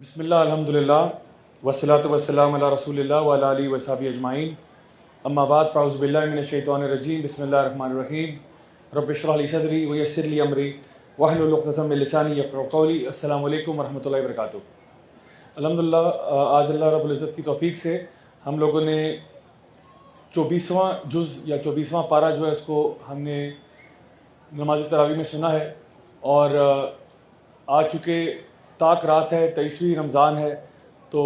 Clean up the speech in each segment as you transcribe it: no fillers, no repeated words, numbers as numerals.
بسم اللہ الحمد للہ والصلاۃ والسلام علی رسول اللہ وعلی آلہ وصحبہ اجمعین اما بعد فاعوذ باللہ من الشیطان الرجیم بسم اللہ الرحمن الرحیم رب اشرح لی صدری ویسر لی امری واحلل عقدۃ من لسانی یفقہوا قولی. السلام علیکم ورحمۃ اللہ وبرکاتہ. الحمد للہ آج اللہ رب العزت کی توفیق سے ہم لوگوں نے 24واں جز یا 24واں پارہ جو ہے اس کو ہم نے نماز تراویح میں سنا ہے، اور آج چونکہ طاق رات ہے، 23ویں رمضان ہے، تو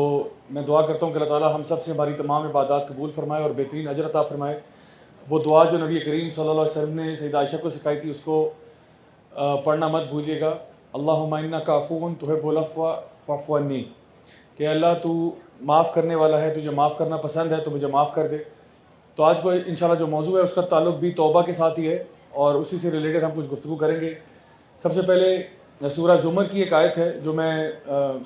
میں دعا کرتا ہوں کہ اللہ تعالیٰ ہم سب سے ہماری تمام عبادات قبول فرمائے اور بہترین اجر عطا فرمائے. وہ دعا جو نبی کریم صلی اللہ علیہ وسلم نے سیدہ عائشہ کو سکھائی تھی اس کو پڑھنا مت بھولیے گا. اللہم انک عفو تحب العفو فاعف عنی، کہ اللہ تو معاف کرنے والا ہے، تجھے معاف کرنا پسند ہے تو مجھے معاف کر دے. تو آج کو انشاءاللہ جو موضوع ہے اس کا تعلق بھی توبہ کے ساتھ ہی ہے، اور اسی سے ریلیٹڈ ہم کچھ گفتگو کریں گے. سب سے پہلے سورہ زمر کی ایک آیت ہے جو میں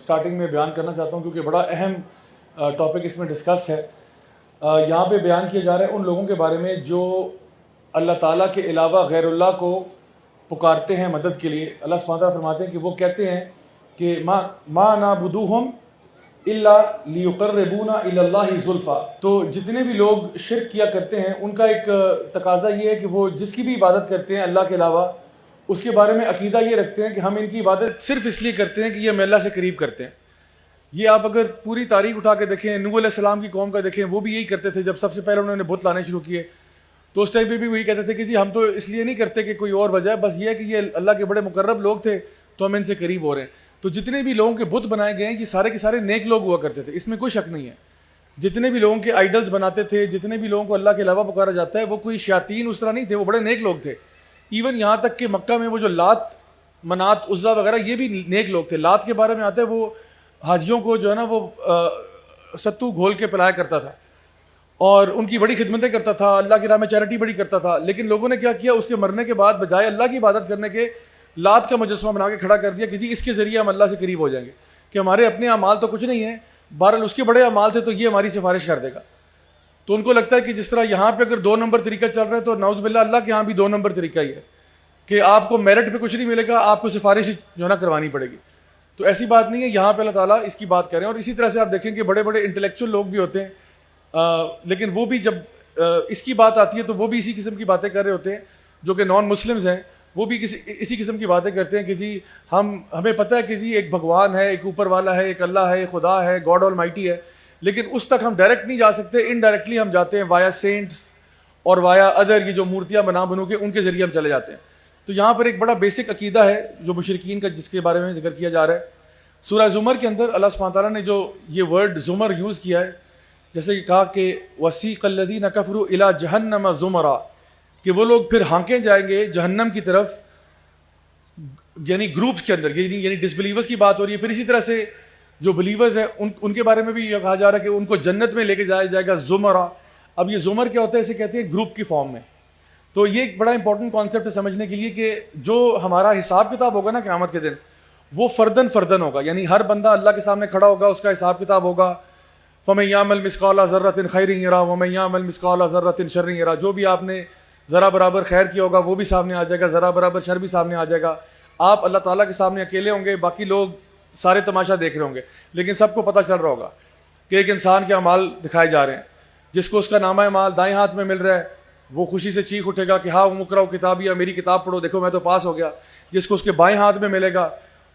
سٹارٹنگ میں بیان کرنا چاہتا ہوں، کیونکہ بڑا اہم ٹاپک اس میں ڈسکسڈ ہے. یہاں پہ بیان کیا جا رہا ہے ان لوگوں کے بارے میں جو اللہ تعالیٰ کے علاوہ غیر اللہ کو پکارتے ہیں مدد کے لیے. اللہ سبحانہ وتعالیٰ فرماتے ہیں کہ وہ کہتے ہیں کہ ما نعبدوہم الا لیقربونا الی اللہ زلفیٰ. تو جتنے بھی لوگ شرک کیا کرتے ہیں ان کا ایک تقاضا یہ ہے کہ وہ جس کی بھی عبادت کرتے ہیں اللہ کے علاوہ، اس کے بارے میں عقیدہ یہ رکھتے ہیں کہ ہم ان کی عبادت صرف اس لیے کرتے ہیں کہ یہ ہمیں اللہ سے قریب کرتے ہیں. یہ آپ اگر پوری تاریخ اٹھا کے دیکھیں، نوح علیہ السلام کی قوم کا دیکھیں، وہ بھی یہی کرتے تھے. جب سب سے پہلے انہوں نے بت لانے شروع کیے تو اس ٹائم پہ بھی وہی کہتے تھے کہ جی ہم تو اس لیے نہیں کرتے کہ کوئی اور وجہ ہے، بس یہ ہے کہ یہ اللہ کے بڑے مقرب لوگ تھے تو ہم ان سے قریب ہو رہے ہیں. تو جتنے بھی لوگوں کے بت بنائے گئے ہیں یہ سارے کے سارے نیک لوگ ہوا کرتے تھے، اس میں کوئی شک نہیں ہے. جتنے بھی لوگوں کے آئیڈلز بناتے تھے، جتنے بھی لوگوں کو اللہ کے علاوہ پکارا جاتا ہے، وہ کوئی شیاطین اس طرح نہیں تھے، وہ بڑے نیک لوگ تھے. ایون یہاں تک کہ مکہ میں وہ جو لات، منات، عزا وغیرہ یہ بھی نیک لوگ تھے. لات کے بارے میں آتا ہے وہ حاجیوں کو جو ہے نا وہ ستو گھول کے پلایا کرتا تھا اور ان کی بڑی خدمتیں کرتا تھا، اللہ کی راہ میں چیریٹی بڑی کرتا تھا. لیکن لوگوں نے کیا کیا، اس کے مرنے کے بعد بجائے اللہ کی عبادت کرنے کے لات کا مجسمہ بنا کے کھڑا کر دیا کہ جی اس کے ذریعے ہم اللہ سے قریب ہو جائیں گے، کہ ہمارے اپنے اعمال تو کچھ نہیں ہیں، بہرحال اس کے بڑے اعمال تھے تو یہ ہماری سفارش کر دے گا. تو ان کو لگتا ہے کہ جس طرح یہاں پہ اگر 2 نمبر طریقہ چل رہا ہے تو نعوذ باللہ اللہ کے یہاں بھی 2 نمبر طریقہ ہی ہے کہ آپ کو میرٹ پہ کچھ نہیں ملے گا، آپ کو سفارش جو ہے نا کروانی پڑے گی. تو ایسی بات نہیں ہے، یہاں پہ اللہ تعالیٰ اس کی بات کریں. اور اسی طرح سے آپ دیکھیں کہ بڑے بڑے انٹلیکچوئل لوگ بھی ہوتے ہیں، لیکن وہ بھی جب اس کی بات آتی ہے تو وہ بھی اسی قسم کی باتیں کر رہے ہوتے ہیں. جو کہ نان مسلمز ہیں وہ بھی اسی قسم کی باتیں کرتے ہیں کہ جی ہمیں پتہ ہے کہ جی ایک بھگوان ہے، ایک اوپر والا ہے، ایک اللہ ہے، ایک خدا ہے، گاڈ آل مائٹی ہے، لیکن اس تک ہم ڈائریکٹ نہیں جا سکتے، انڈائریکٹلی ہم جاتے ہیں وایا سینٹس اور وایا ادر، یہ جو مورتیاں بنو کے ان کے ذریعے ہم چلے جاتے ہیں. تو یہاں پر ایک بڑا بیسک عقیدہ ہے جو مشرکین کا، جس کے بارے میں ذکر کیا جا رہا ہے. سورہ زمر کے اندر اللہ سبحانہ تعالیٰ نے جو یہ ورڈ زمر یوز کیا ہے، جیسے کہ کہا کہ وَسِیقَ الَّذِينَ كَفَرُوا إِلَىٰ جَهَنَّمَ زُمَرًا، کہ وہ لوگ پھر ہانکے جائیں گے جہنم کی طرف، یعنی گروپس کے اندر، یعنی ڈس بلیورز کی بات ہو رہی ہے. پھر اسی طرح سے جو بلیورز ہیں ان کے بارے میں بھی یہ کہا جا رہا ہے کہ ان کو جنت میں لے کے جایا جائے گا زمرہ. اب یہ زمر کیا ہوتا ہے، اسے کہتے ہیں گروپ کی فارم میں. تو یہ ایک بڑا امپورٹنٹ کانسیپٹ ہے سمجھنے کے لیے کہ جو ہمارا حساب کتاب ہوگا نا قیامت کے دن، وہ فردن ہوگا، یعنی ہر بندہ اللہ کے سامنے کھڑا ہوگا، اس کا حساب کتاب ہوگا. فَمَن يَعْمَلْ مِثْقَالَ ذَرَّةٍ خَيْرٍ يَرَهُ وَمَن يَعْمَلْ مِثْقَالَ ذَرَّةٍ شَرٍّ يَرَهُ. جو بھی آپ نے ذرا برابر خیر کیا ہوگا وہ بھی سامنے آ جائے گا، ذرا برابر شر بھی سامنے آ جائے گا. آپ اللہ تعالیٰ کے سامنے اکیلے ہوں گے، باقی لوگ سارے تماشا دیکھ رہے ہوں گے، لیکن سب کو پتہ چل رہا ہوگا کہ ایک انسان کے اعمال دکھائے جا رہے ہیں. جس کو اس کا نامہ اعمال دائیں ہاتھ میں مل رہا ہے وہ خوشی سے چیخ اٹھے گا کہ ہاں مقرؤ کتابیہ، میری کتاب پڑھو، دیکھو میں تو پاس ہو گیا. جس کو اس کے بائیں ہاتھ میں ملے گا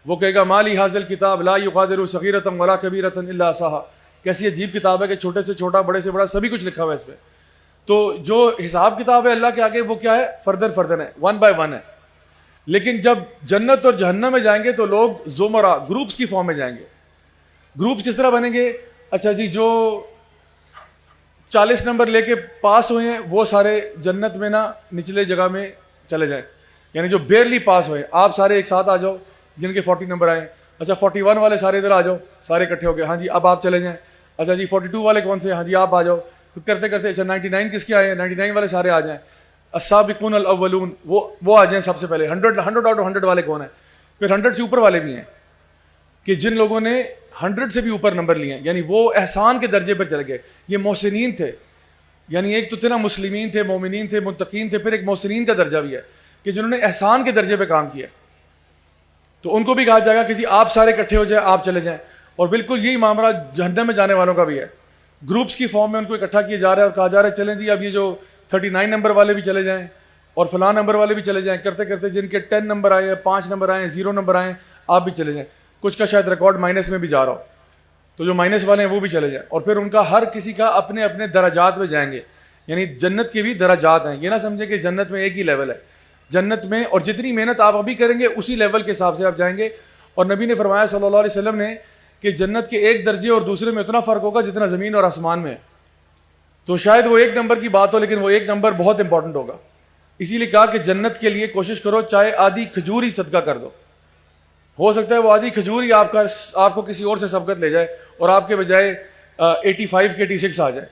وہ کہے گا مالی حاضل کتاب لا یغادر صغیرۃ ولا کبیرۃ الا احصاها. کیسی عجیب کتاب ہے کہ چھوٹے سے چھوٹا، بڑے سے بڑا سبھی کچھ لکھا ہوا ہے اس پہ. تو جو حساب کتاب ہے اللہ کے آگے وہ کیا ہے، فردن ہے، 1 by 1 ہے. لیکن جب جنت اور جہنم میں جائیں گے تو لوگ زمرہ، گروپس کی فارم میں جائیں گے. گروپس کس طرح بنیں گے؟ اچھا جی، جو 40 نمبر لے کے پاس ہوئے ہیں وہ سارے جنت میں نا نچلے جگہ میں چلے جائیں، یعنی جو بیئرلی پاس ہوئے آپ سارے ایک ساتھ آ جاؤ جن کے 40 نمبر آئے. اچھا 41 والے سارے ادھر آ جاؤ، سارے اکٹھے ہو گئے، ہاں جی اب آپ چلے جائیں. اچھا جی 42 والے کون سے، ہاں جی آپ آ جاؤ. کرتے کرتے اچھا 99 کس کے آئے ہیں، 99 والے سارے آ جائیں. السابقون الاولون وہ آ جائیں سب سے پہلے. 100 آؤٹ آف 100 والے کون ہیں؟ پھر 100 سے اوپر والے بھی ہیں کہ جن لوگوں نے 100 سے بھی اوپر نمبر لیے ہیں، یعنی وہ احسان کے درجے پر چل گئے. یہ محسنین تھے، یعنی ایک تو تھے نا مسلمین تھے، مومنین تھے، متقین تھے، پھر ایک محسنین کا درجہ بھی ہے کہ جنہوں نے احسان کے درجے پہ کام کیا. تو ان کو بھی کہا جائے گا کہ جی آپ سارے اکٹھے ہو جائیں، آپ چلے جائیں. اور بالکل یہی معاملہ جہنم میں جانے والوں کا بھی ہے. گروپس کی فارم میں ان کو اکٹھا کیا جا رہا ہے اور کہا جا رہا ہے چلیں جی اب یہ جو 39 نمبر والے بھی چلے جائیں اور فلاں نمبر والے بھی چلے جائیں, کرتے کرتے جن کے 10 نمبر آئے ہیں, 5 نمبر آئے ہیں, 0 نمبر آئے ہیں, آپ بھی چلے جائیں. کچھ کا شاید ریکارڈ مائنس میں بھی جا رہا ہو, تو جو مائنس والے ہیں وہ بھی چلے جائیں. اور پھر ان کا ہر کسی کا اپنے اپنے درجات میں جائیں گے, یعنی جنت کے بھی درجات ہیں. یہ نہ سمجھیں کہ جنت میں ایک ہی لیول ہے. جنت میں اور جتنی محنت آپ ابھی کریں گے اسی لیول کے حساب سے آپ جائیں گے. اور نبی نے فرمایا صلی اللہ علیہ وسلم نے کہ جنت کے ایک درجے اور دوسرے میں اتنا فرق ہوگا جتنا زمین اور آسمان میں ہے. تو شاید وہ 1 نمبر کی بات ہو, لیکن وہ 1 نمبر بہت امپورٹنٹ ہوگا. اسی لیے کہا کہ جنت کے لیے کوشش کرو چاہے آدھی کھجور ہی صدقہ کر دو. ہو سکتا ہے وہ آدھی کھجور ہی آپ کو کسی اور سے سبقت لے جائے اور آپ کے بجائے 85 کے 86 آ جائے,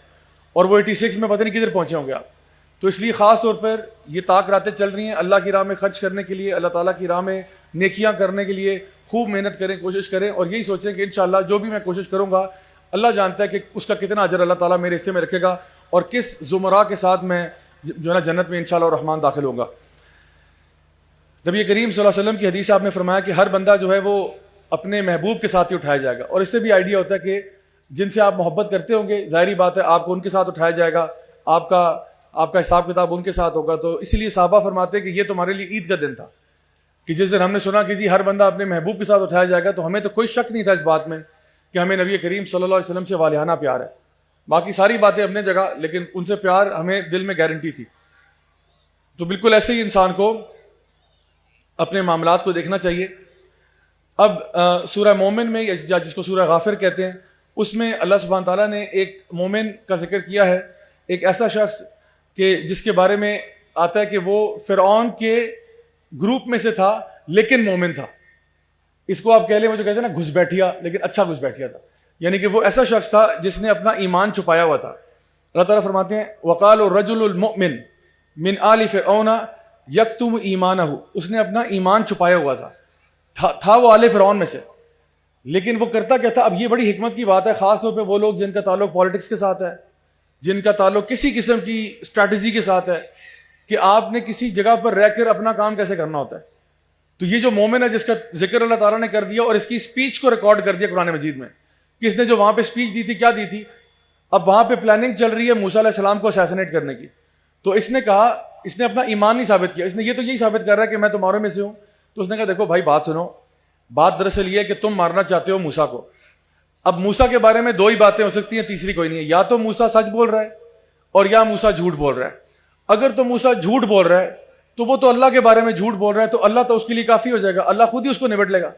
اور وہ 86 میں پتہ نہیں کدھر پہنچے ہوں گے آپ. تو اس لیے خاص طور پر یہ طاق راتیں چل رہی ہیں اللہ کی راہ میں خرچ کرنے کے لیے, اللہ تعالیٰ کی راہ میں نیکیاں کرنے کے لیے خوب محنت کریں, کوشش کریں, اور یہی سوچیں کہ انشاءاللہ جو بھی میں کوشش کروں گا اللہ جانتا ہے کہ اس کا کتنا اجر اللہ تعالیٰ میرے حصے میں رکھے گا اور کس زمرہ کے ساتھ میں جو ہے جنت میں انشاءاللہ الرحمن داخل ہوں گا. نبی کریم صلی اللہ علیہ وسلم کی حدیث آپ نے فرمایا کہ ہر بندہ جو ہے وہ اپنے محبوب کے ساتھ ہی اٹھایا جائے گا, اور اس سے بھی آئیڈیا ہوتا ہے کہ جن سے آپ محبت کرتے ہوں گے ظاہری بات ہے آپ کو ان کے ساتھ اٹھایا جائے گا, آپ کا حساب کتاب ان کے ساتھ ہوگا. تو اسی لیے صحابہ فرماتے ہیں کہ یہ تمہارے لیے عید کا دن تھا کہ جس دن ہم نے سنا کہ جی ہر بندہ اپنے محبوب کے ساتھ اٹھایا جائے گا, تو ہمیں تو کوئی شک نہیں تھا اس بات میں کہ ہمیں نبی کریم صلی اللہ علیہ وسلم سے والہانہ پیار ہے. باقی ساری باتیں اپنے جگہ, لیکن ان سے پیار ہمیں دل میں گارنٹی تھی. تو بالکل ایسے ہی انسان کو اپنے معاملات کو دیکھنا چاہیے. اب سورہ مومن میں جس کو سورہ غافر کہتے ہیں, اس میں اللہ سبحانہ تعالیٰ نے ایک مومن کا ذکر کیا ہے, ایک ایسا شخص کہ جس کے بارے میں آتا ہے کہ وہ فرعون کے گروپ میں سے تھا لیکن مومن تھا. اس کو آپ کہہ لیں وہ جو کہتے ہیں نا گھس بیٹھیا, لیکن اچھا گھس بیٹھیا تھا, یعنی کہ وہ ایسا شخص تھا جس نے اپنا ایمان چھپایا ہوا تھا. اللہ تعالیٰ فرماتے ہیں وقال الرجل المؤمن من آل فرعون یکتم ایمانہ, اس نے اپنا ایمان چھپایا ہوا تھا وہ آل فرعون میں سے, لیکن وہ کرتا کیا تھا. اب یہ بڑی حکمت کی بات ہے, خاص طور پہ وہ لوگ جن کا تعلق پالیٹکس کے ساتھ ہے, جن کا تعلق کسی قسم کی اسٹریٹجی کے ساتھ ہے کہ آپ نے کسی جگہ پر رہ کر اپنا کام کیسے کرنا ہوتا ہے. تو یہ جو مومن ہے جس کا ذکر اللہ تعالیٰ نے کر دیا اور اس کی اسپیچ کو ریکارڈ کر دیا قرآن مجید میں کہ اس نے جو وہاں پہ اسپیچ دی تھی کیا دی تھی. اب وہاں پہ پلاننگ چل رہی ہے موسیٰ علیہ السلام کو اسیسنیٹ کرنے کی, تو اس نے کہا, اس نے اپنا ایمان نہیں ثابت کیا, اس نے یہ تو یہی ثابت کر رہا ہے کہ میں تمہاروں میں سے ہوں. تو اس نے کہا دیکھو بھائی بات سنو, بات دراصل یہ ہے کہ تم مارنا چاہتے ہو موسیٰ کو. اب موسیٰ کے بارے میں 2 ہی باتیں ہو سکتی ہیں, تیسری کوئی نہیں ہے. یا تو موسیٰ سچ بول رہا ہے اور یا موسیٰ جھوٹ بول رہا ہے. اگر تو موسیٰ جھوٹ بول رہا ہے تو وہ تو اللہ کے بارے میں جھوٹ بول رہا ہے, تو اللہ تو اس کے لیے کافی ہو جائے گا, اللہ خود ہی اس کو نبٹ لے گا.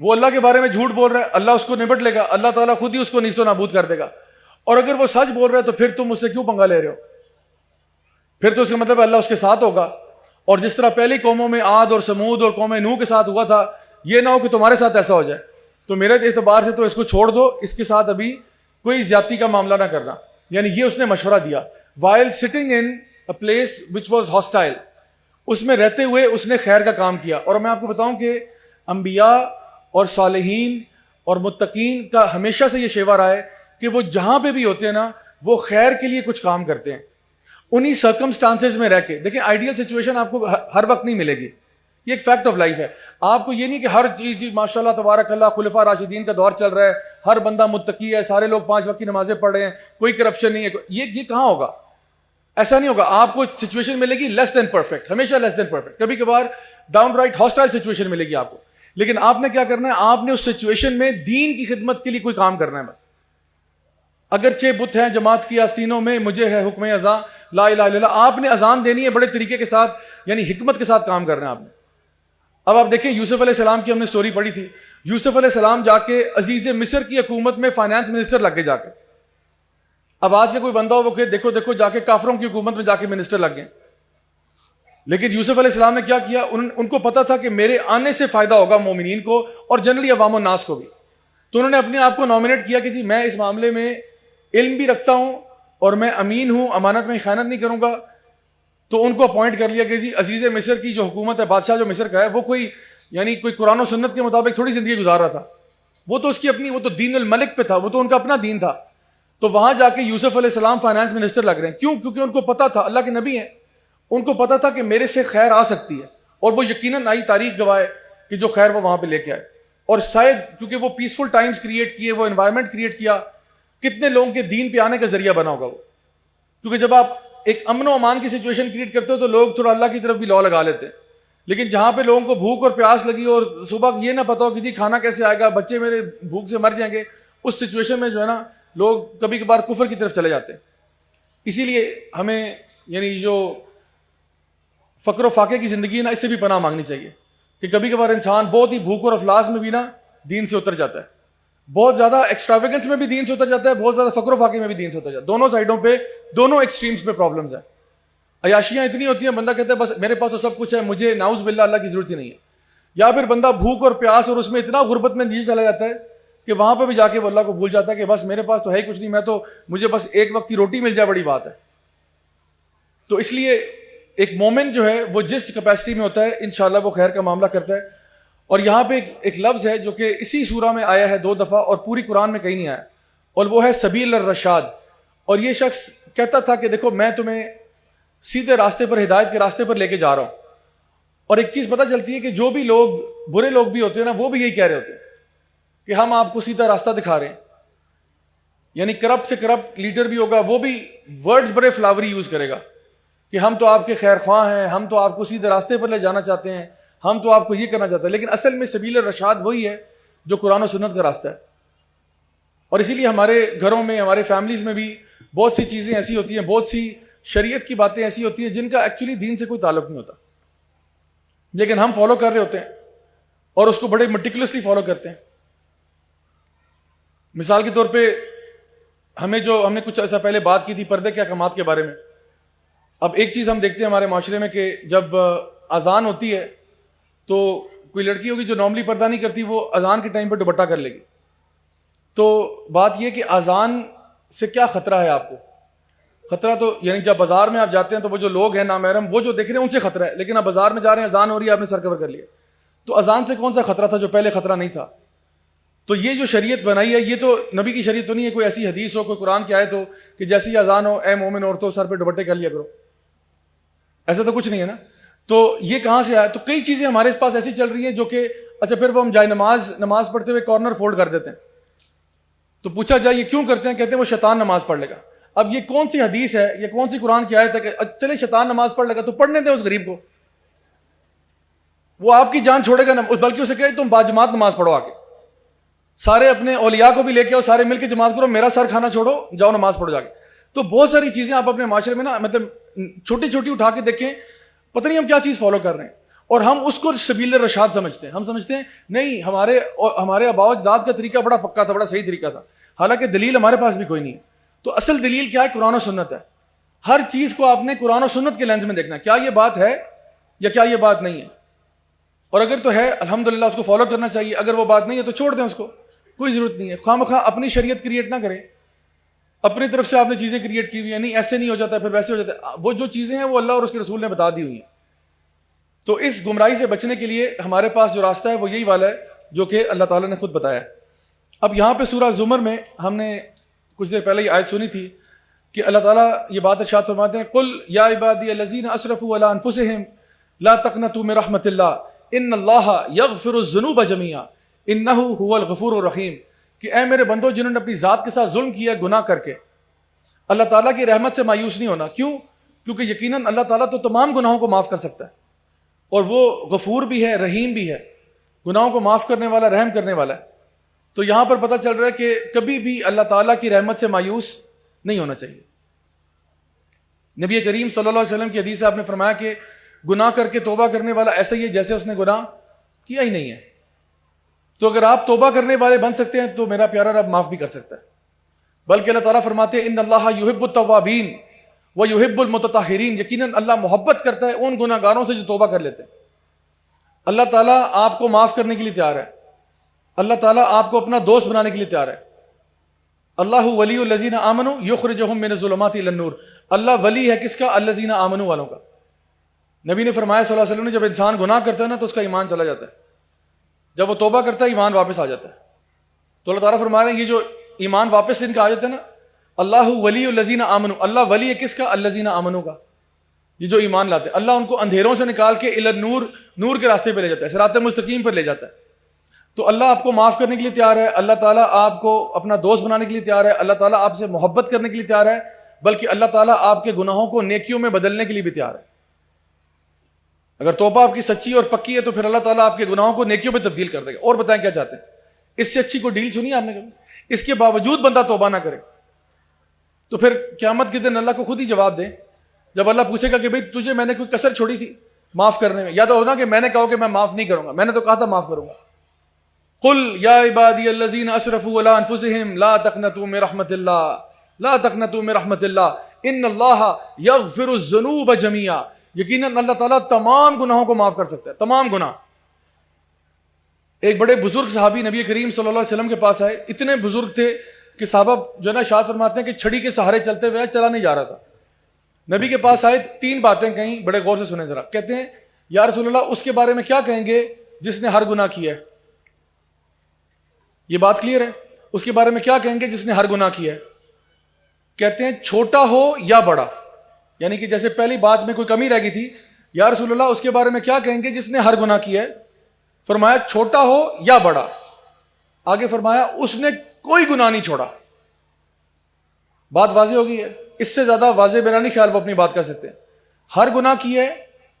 وہ اللہ کے بارے میں جھوٹ بول رہا ہے, اللہ اس کو نبٹ لے گا, اللہ تعالیٰ خود ہی اس کو نیست و نابود کر دے گا. اور اگر وہ سچ بول رہا ہے تو پھر تم اس سے کیوں پنگا لے رہے ہو, پھر تو اس کا مطلب اللہ اس کے ساتھ ہوگا. اور جس طرح پہلی قوموں میں عاد اور سمود اور قوم نوح کے ساتھ ہوا تھا, یہ نہ ہو کہ تمہارے ساتھ ایسا ہو جائے. تو میرے اعتبار سے تو اس کو چھوڑ دو, اس کے ساتھ ابھی کوئی زیادتی کا معاملہ نہ کرنا. یعنی یہ اس نے مشورہ دیا while sitting in a place which was hostile, اس میں رہتے ہوئے اس نے خیر کا کام کیا. اور میں آپ کو بتاؤں کہ انبیاء اور صالحین اور متقین کا ہمیشہ سے یہ شیوا رہا ہے کہ وہ جہاں پہ بھی ہوتے ہیں نا وہ خیر کے لیے کچھ کام کرتے ہیں انہی سرکمسٹانسز میں رہ کے. دیکھیں آئیڈیل سچویشن آپ کو ہر وقت نہیں ملے گی, یہ ایک فیکٹ آف لائف ہے. آپ کو یہ نہیں کہ ہر چیز جی ماشاء اللہ تبارک اللہ خلفاء راشدین کا دور چل رہا ہے, ہر بندہ متقی ہے, سارے لوگ 5 وقت کی نمازیں پڑھ رہے ہیں, کوئی کرپشن نہیں ہے, یہ کہاں ہوگا. ایسا نہیں ہوگا. آپ کو سچویشن ملے گی لیس دین پرفیکٹ, ہمیشہ لیس دین پرفیکٹ. کبھی کبھار ڈاؤن رائٹ ہاسٹائل سچویشن ملے گی آپ کو, لیکن آپ نے کیا کرنا ہے, آپ نے اس سچویشن میں دین کی خدمت کے لیے کوئی کام کرنا ہے بس. اگرچہ بت ہیں جماعت کی آستینوں میں, مجھے ہے حکم اذان لا الہ الا اللہ, آپ نے اذان دینی ہے بڑے طریقے کے ساتھ, یعنی حکمت کے ساتھ کام کرنا ہے آپ نے. اب آپ دیکھیں یوسف علیہ السلام کی ہم نے سٹوری پڑھی تھی. یوسف علیہ السلام جا کے عزیز مصر کی حکومت میں فائنانس منسٹر لگ گئے جا کے. اب آج کے کوئی بندہ ہو وہ کہ دیکھو دیکھو جا کے کافروں کی حکومت میں جا کے منسٹر لگ گئے. لیکن یوسف علیہ السلام نے کیا کیا, ان کو پتا تھا کہ میرے آنے سے فائدہ ہوگا مومنین کو اور جنرلی عوام الناس کو بھی. تو انہوں نے اپنے آپ کو نامنیٹ کیا کہ جی میں اس معاملے میں علم بھی رکھتا ہوں اور میں امین ہوں, امانت میں خیانت نہیں کروں گا. تو ان کو اپوائنٹ کر لیا کہ جی عزیز مصر کی جو حکومت ہے, بادشاہ جو مصر کا ہے, وہ کوئی یعنی کوئی قرآن و سنت کے مطابق تھوڑی زندگی گزار رہا تھا. وہ تو اس کی اپنی, وہ تو دین الملک پہ تھا, وہ تو ان کا اپنا دین تھا. تو وہاں جا کے یوسف علیہ السلام فائنانس منسٹر لگ رہے ہیں. کیوں؟ کیونکہ ان کو پتا تھا, اللہ کے نبی ہیں, ان کو پتا تھا کہ میرے سے خیر آ سکتی ہے, اور وہ یقیناً آئی, تاریخ گواہ ہے کہ جو خیر وہ وہاں پہ لے کے آئے. اور شاید کیونکہ وہ پیسفل ٹائمز کریٹ کیے، وہ انوائرمنٹ کریٹ کیا، کتنے لوگوں کے دین پہ آنے کا ذریعہ بنا ہوگا وہ. کیونکہ جب آپ ایک امن و امان کی سچویشن کریٹ کرتے ہو تو لوگ تھوڑا اللہ کی طرف بھی لا لگا لیتے ہیں. لیکن جہاں پہ لوگوں کو بھوک اور پیاس لگی اور صبح یہ نہ پتا ہو کہ جی کھانا کیسے آئے گا، بچے میرے بھوک سے مر جائیں گے، اس سچویشن میں جو ہے نا لوگ کبھی کبھار کفر کی طرف چلے جاتے ہیں. اسی لیے ہمیں یعنی جو فقر و فاقے کی زندگی ہے نا، اس سے بھی پناہ مانگنی چاہیے کہ کبھی کبھار انسان بہت ہی بھوک اور افلاس میں بھی نا دین سے اتر جاتا ہے، بہت زیادہ ایکسٹراویگنس میں بھی دین سے اتر جاتا ہے، بہت زیادہ فقر و فاقے میں بھی دین سے اتر جاتا ہے. دونوں سائڈوں پہ، دونوں ایکسٹریمز پہ پرابلمز ہیں. عیاشیاں اتنی ہوتی ہیں، بندہ کہتا ہے بس میرے پاس تو سب کچھ ہے، مجھے نعوذ باللہ اللہ کی ضرورت ہی نہیں ہے. یا پھر بندہ بھوک اور پیاس اور اس میں اتنا غربت میں نیچے چلا جاتا ہے کہ وہاں پہ بھی جا کے وہ اللہ کو بھول جاتا ہے کہ بس میرے پاس تو ہے کچھ نہیں، میں تو مجھے بس ایک وقت کی روٹی مل جائے بڑی بات ہے. تو اس لیے ایک مومن جو ہے وہ جس کیپیسٹی میں ہوتا ہے انشاءاللہ وہ خیر کا معاملہ کرتا ہے. اور یہاں پہ ایک لفظ ہے جو کہ اسی سورہ میں آیا ہے 2 دفعہ اور پوری قرآن میں کہیں نہیں آیا، اور وہ ہے سبیل الرشاد. اور یہ شخص کہتا تھا کہ دیکھو میں تمہیں سیدھے راستے پر، ہدایت کے راستے پر لے کے جا رہا ہوں. اور ایک چیز پتہ چلتی ہے کہ جو بھی لوگ برے لوگ بھی ہوتے ہیں نا، وہ بھی یہی کہہ رہے ہوتے ہیں کہ ہم آپ کو سیدھا راستہ دکھا رہے ہیں. یعنی کرپٹ سے کرپٹ لیڈر بھی ہوگا، وہ بھی ورڈز بڑے فلاوری یوز کرے گا کہ ہم تو آپ کے خیر خواہ ہیں، ہم تو آپ کو سیدھے راستے پر لے جانا چاہتے ہیں، ہم تو آپ کو یہ کرنا چاہتے ہیں. لیکن اصل میں سبیل الرشاد وہی ہے جو قرآن و سنت کا راستہ ہے. اور اسی لیے ہمارے گھروں میں، ہمارے فیملیز میں بھی بہت سی چیزیں ایسی ہوتی ہیں، بہت سی شریعت کی باتیں ایسی ہوتی ہیں جن کا ایکچولی دین سے کوئی تعلق نہیں ہوتا، لیکن ہم فالو کر رہے ہوتے ہیں اور اس کو بڑے مٹیکولسلی فالو کرتے ہیں. مثال کے طور پہ ہم نے کچھ ایسا پہلے بات کی تھی پردے کے احکامات کے بارے میں. اب ایک چیز ہم دیکھتے ہیں ہمارے معاشرے میں کہ جب اذان ہوتی ہے تو کوئی لڑکی ہوگی جو نارملی پردہ نہیں کرتی، وہ اذان کے ٹائم پہ دوپٹہ کر لے گی. تو بات یہ کہ اذان سے کیا خطرہ ہے آپ کو؟ خطرہ تو یعنی جب بازار میں آپ جاتے ہیں تو وہ جو لوگ ہیں نامحرم، وہ جو دیکھ رہے ہیں ان سے خطرہ ہے. لیکن آپ بازار میں جا رہے ہیں، اذان ہو رہی ہے، آپ نے سر کور کر لیا، تو اذان سے کون سا خطرہ تھا جو پہلے خطرہ نہیں تھا؟ تو یہ جو شریعت بنائی ہے یہ تو نبی کی شریعت تو نہیں ہے، کوئی ایسی حدیث ہو، کوئی قرآن کی آیت ہو کہ جیسی اذان ہو اے مومن عورتوں سر پہ دوپٹے کر لیا کرو. ایسا تو کچھ نہیں ہے نا. تو یہ کہاں سے آیا؟ تو کئی چیزیں ہمارے پاس ایسی چل رہی ہیں جو کہ اچھا پھر وہ ہم جائے نماز پڑھتے ہوئے کارنر فولڈ کر دیتے ہیں. تو پوچھا جائے یہ کیوں کرتے ہیں؟ کہتے ہیں وہ شیطان نماز پڑھ لے گا. اب یہ کون سی حدیث ہے، یہ کون سی قرآن کی آیت ہے کہ چلے شیطان نماز پڑھ لے گا تو پڑھنے دیں اس غریب کو، وہ آپ کی جان چھوڑے گا، بلکہ اسے کہے تم باجماعت نماز پڑھو، آ کے سارے اپنے اولیاء کو بھی لے کے آؤ، سارے مل کے جماعت کرو، میرا سر کھانا چھوڑو، جاؤ نماز پڑھو جا کے. تو بہت ساری چیزیں آپ اپنے معاشرے میں نا مطلب چھوٹی چھوٹی اٹھا کے دیکھیں، پتہ نہیں ہم کیا چیز فالو کر رہے ہیں، اور ہم اس کو سبیل الرشاد سمجھتے ہیں. ہم سمجھتے ہیں نہیں ہمارے آباء و اجداد کا طریقہ بڑا پکا تھا، بڑا صحیح طریقہ تھا، حالانکہ دلیل ہمارے پاس بھی کوئی نہیں ہے. تو اصل دلیل کیا ہے؟ قرآن و سنت ہے. ہر چیز کو آپ نے قرآن و سنت کے لینز میں دیکھنا ہے، کیا یہ بات ہے یا کیا یہ بات نہیں ہے. اور اگر تو ہے الحمدللہ اس کو فالو کرنا چاہیے، اگر وہ بات نہیں ہے تو چھوڑ دیں اس کو، کوئی ضرورت نہیں ہے. خواہ مخواہ اپنی شریعت کریٹ نہ کریں، اپنی طرف سے آپ نے چیزیں کریٹ کی ہوئی ہیں، نہیں ایسے نہیں ہو جاتا پھر ویسے ہو جاتا ہے. وہ جو چیزیں ہیں وہ اللہ اور اس کے رسول نے بتا دی ہوئی ہیں. تو اس گمراہی سے بچنے کے لیے ہمارے پاس جو راستہ ہے وہ یہی والا ہے جو کہ اللہ تعالیٰ نے خود بتایا. اب یہاں پہ سورہ زمر میں ہم نے کچھ دیر پہلے یہ آیت سنی تھی کہ اللہ تعالیٰ یہ بات ارشاد فرماتے ہیں قل یا عبادی الذین اسرفوا علی انفسہم لا تقنطوا من رحمت اللہ ان اللہ یغفر الذنوب جميعا انہ هو الغفور الرحیم، کہ اے میرے بندو جنہوں نے اپنی ذات کے ساتھ ظلم کیا گناہ کر کے، اللہ تعالیٰ کی رحمت سے مایوس نہیں ہونا. کیوں؟ کیونکہ یقیناً اللہ تعالیٰ تو تمام گناہوں کو معاف کر سکتا ہے، اور وہ غفور بھی ہے، رحیم بھی ہے، گناہوں کو معاف کرنے والا، رحم کرنے والا ہے. تو یہاں پر پتہ چل رہا ہے کہ کبھی بھی اللہ تعالیٰ کی رحمت سے مایوس نہیں ہونا چاہیے. نبی کریم صلی اللہ علیہ وسلم کی حدیث سے آپ نے فرمایا کہ گناہ کر کے توبہ کرنے والا ایسا ہی ہے جیسے اس نے گناہ کیا ہی نہیں ہے. تو اگر آپ توبہ کرنے والے بن سکتے ہیں تو میرا پیارا رب معاف بھی کر سکتا ہے. بلکہ اللہ تعالیٰ فرماتے ہیں ان اللہ یحب التوابین ویحب المتطہرین، یقیناً اللہ محبت کرتا ہے ان گناہ گاروں سے جو توبہ کر لیتے ہیں. اللہ تعالیٰ آپ کو معاف کرنے کے لیے تیار ہے، اللہ تعالیٰ آپ کو اپنا دوست بنانے کے لیے تیار ہے. اللہ ولی الذین آمنوا یخرجہم من الظلمات الی النور، اللہ ولی ہے کس کا؟ الذین آمنوا والوں کا. نبی نے فرمایا صلی اللہ علیہ وسلم نے جب انسان گناہ کرتا ہے نا تو اس کا ایمان چلا جاتا ہے، جب وہ توبہ کرتا ہے ایمان واپس آ جاتا ہے. تو اللہ تعالیٰ فرما رہے ہیں یہ جو ایمان واپس ان کا آ جاتا ہے نا، اللہ ولی الذین آمنوا، اللہ ولی ہے کس کا؟ الذین آمنوا کا. یہ جو ایمان لاتے ہیں اللہ ان کو اندھیروں سے نکال کے الی النور، نور کے راستے پہ لے جاتا ہے، صراط مستقیم پر لے جاتا ہے. تو اللہ آپ کو معاف کرنے کے لیے تیار ہے، اللہ تعالیٰ آپ کو اپنا دوست بنانے کے لیے تیار ہے، اللہ تعالیٰ آپ سے محبت کرنے کے لیے تیار ہے، بلکہ اللہ تعالیٰ آپ کے گناہوں کو نیکیوں میں بدلنے کے لیے بھی تیار ہے۔ اگر توبہ آپ کی سچی اور پکی ہے تو پھر اللہ تعالیٰ آپ کے گناہوں کو نیکیوں میں تبدیل کر دے گا۔ اور بتائیں کیا چاہتے ہیں؟ اس سے اچھی کوئی ڈیل سنی آپ نے کبھی؟ اس کے باوجود بندہ توبہ نہ کرے تو پھر قیامت کے دن اللہ کو خود ہی جواب دے، جب اللہ پوچھے گا کہ بھئی تجھے میں نے کوئی کسر چھوڑی تھی معاف کرنے میں؟ یا تو ہونا کہ میں نے کہا کہ میں معاف نہیں کروں گا، میں نے تو کہا تھا معاف کروں گا۔ قل یا عبادی الذین اسرفوا علی انفسہم لا تقنطوا من رحمت اللہ، لا تقنطوا من رحمت اللہ ان اللہ یغفر الذنوب جميعا، یقیناً اللہ تعالیٰ تمام گناہوں کو معاف کر سکتا ہے، تمام گناہ۔ ایک بڑے بزرگ صحابی نبی کریم صلی اللہ علیہ وسلم کے پاس آئے، اتنے بزرگ تھے کہ صحابہ جو ہے نا شاہ فرماتے ہیں کہ چھڑی کے سہارے چلتے ہوئے چلا نہیں جا رہا تھا۔ نبی کے پاس آئے، تین باتیں کہیں، بڑے غور سے سنیں ذرا۔ کہتے ہیں یا رسول اللہ اس کے بارے میں کیا کہیں گے جس نے ہر گناہ کیا ہے؟ یہ بات کلیئر ہے؟ اس کے بارے میں کیا کہیں گے جس نے ہر گناہ کیا ہے؟ کہتے ہیں چھوٹا ہو یا بڑا، یعنی کہ جیسے پہلی بات میں کوئی کمی رہ گئی تھی، یا رسول اللہ اس کے بارے میں کیا کہیں گے جس نے ہر گناہ کیا ہے؟ فرمایا چھوٹا ہو یا بڑا، آگے فرمایا اس نے کوئی گناہ نہیں چھوڑا۔ بات واضح ہو گئی ہے؟ اس سے زیادہ واضح میرا نہیں خیال وہ اپنی بات کر سکتے۔ ہر گناہ کیا ہے،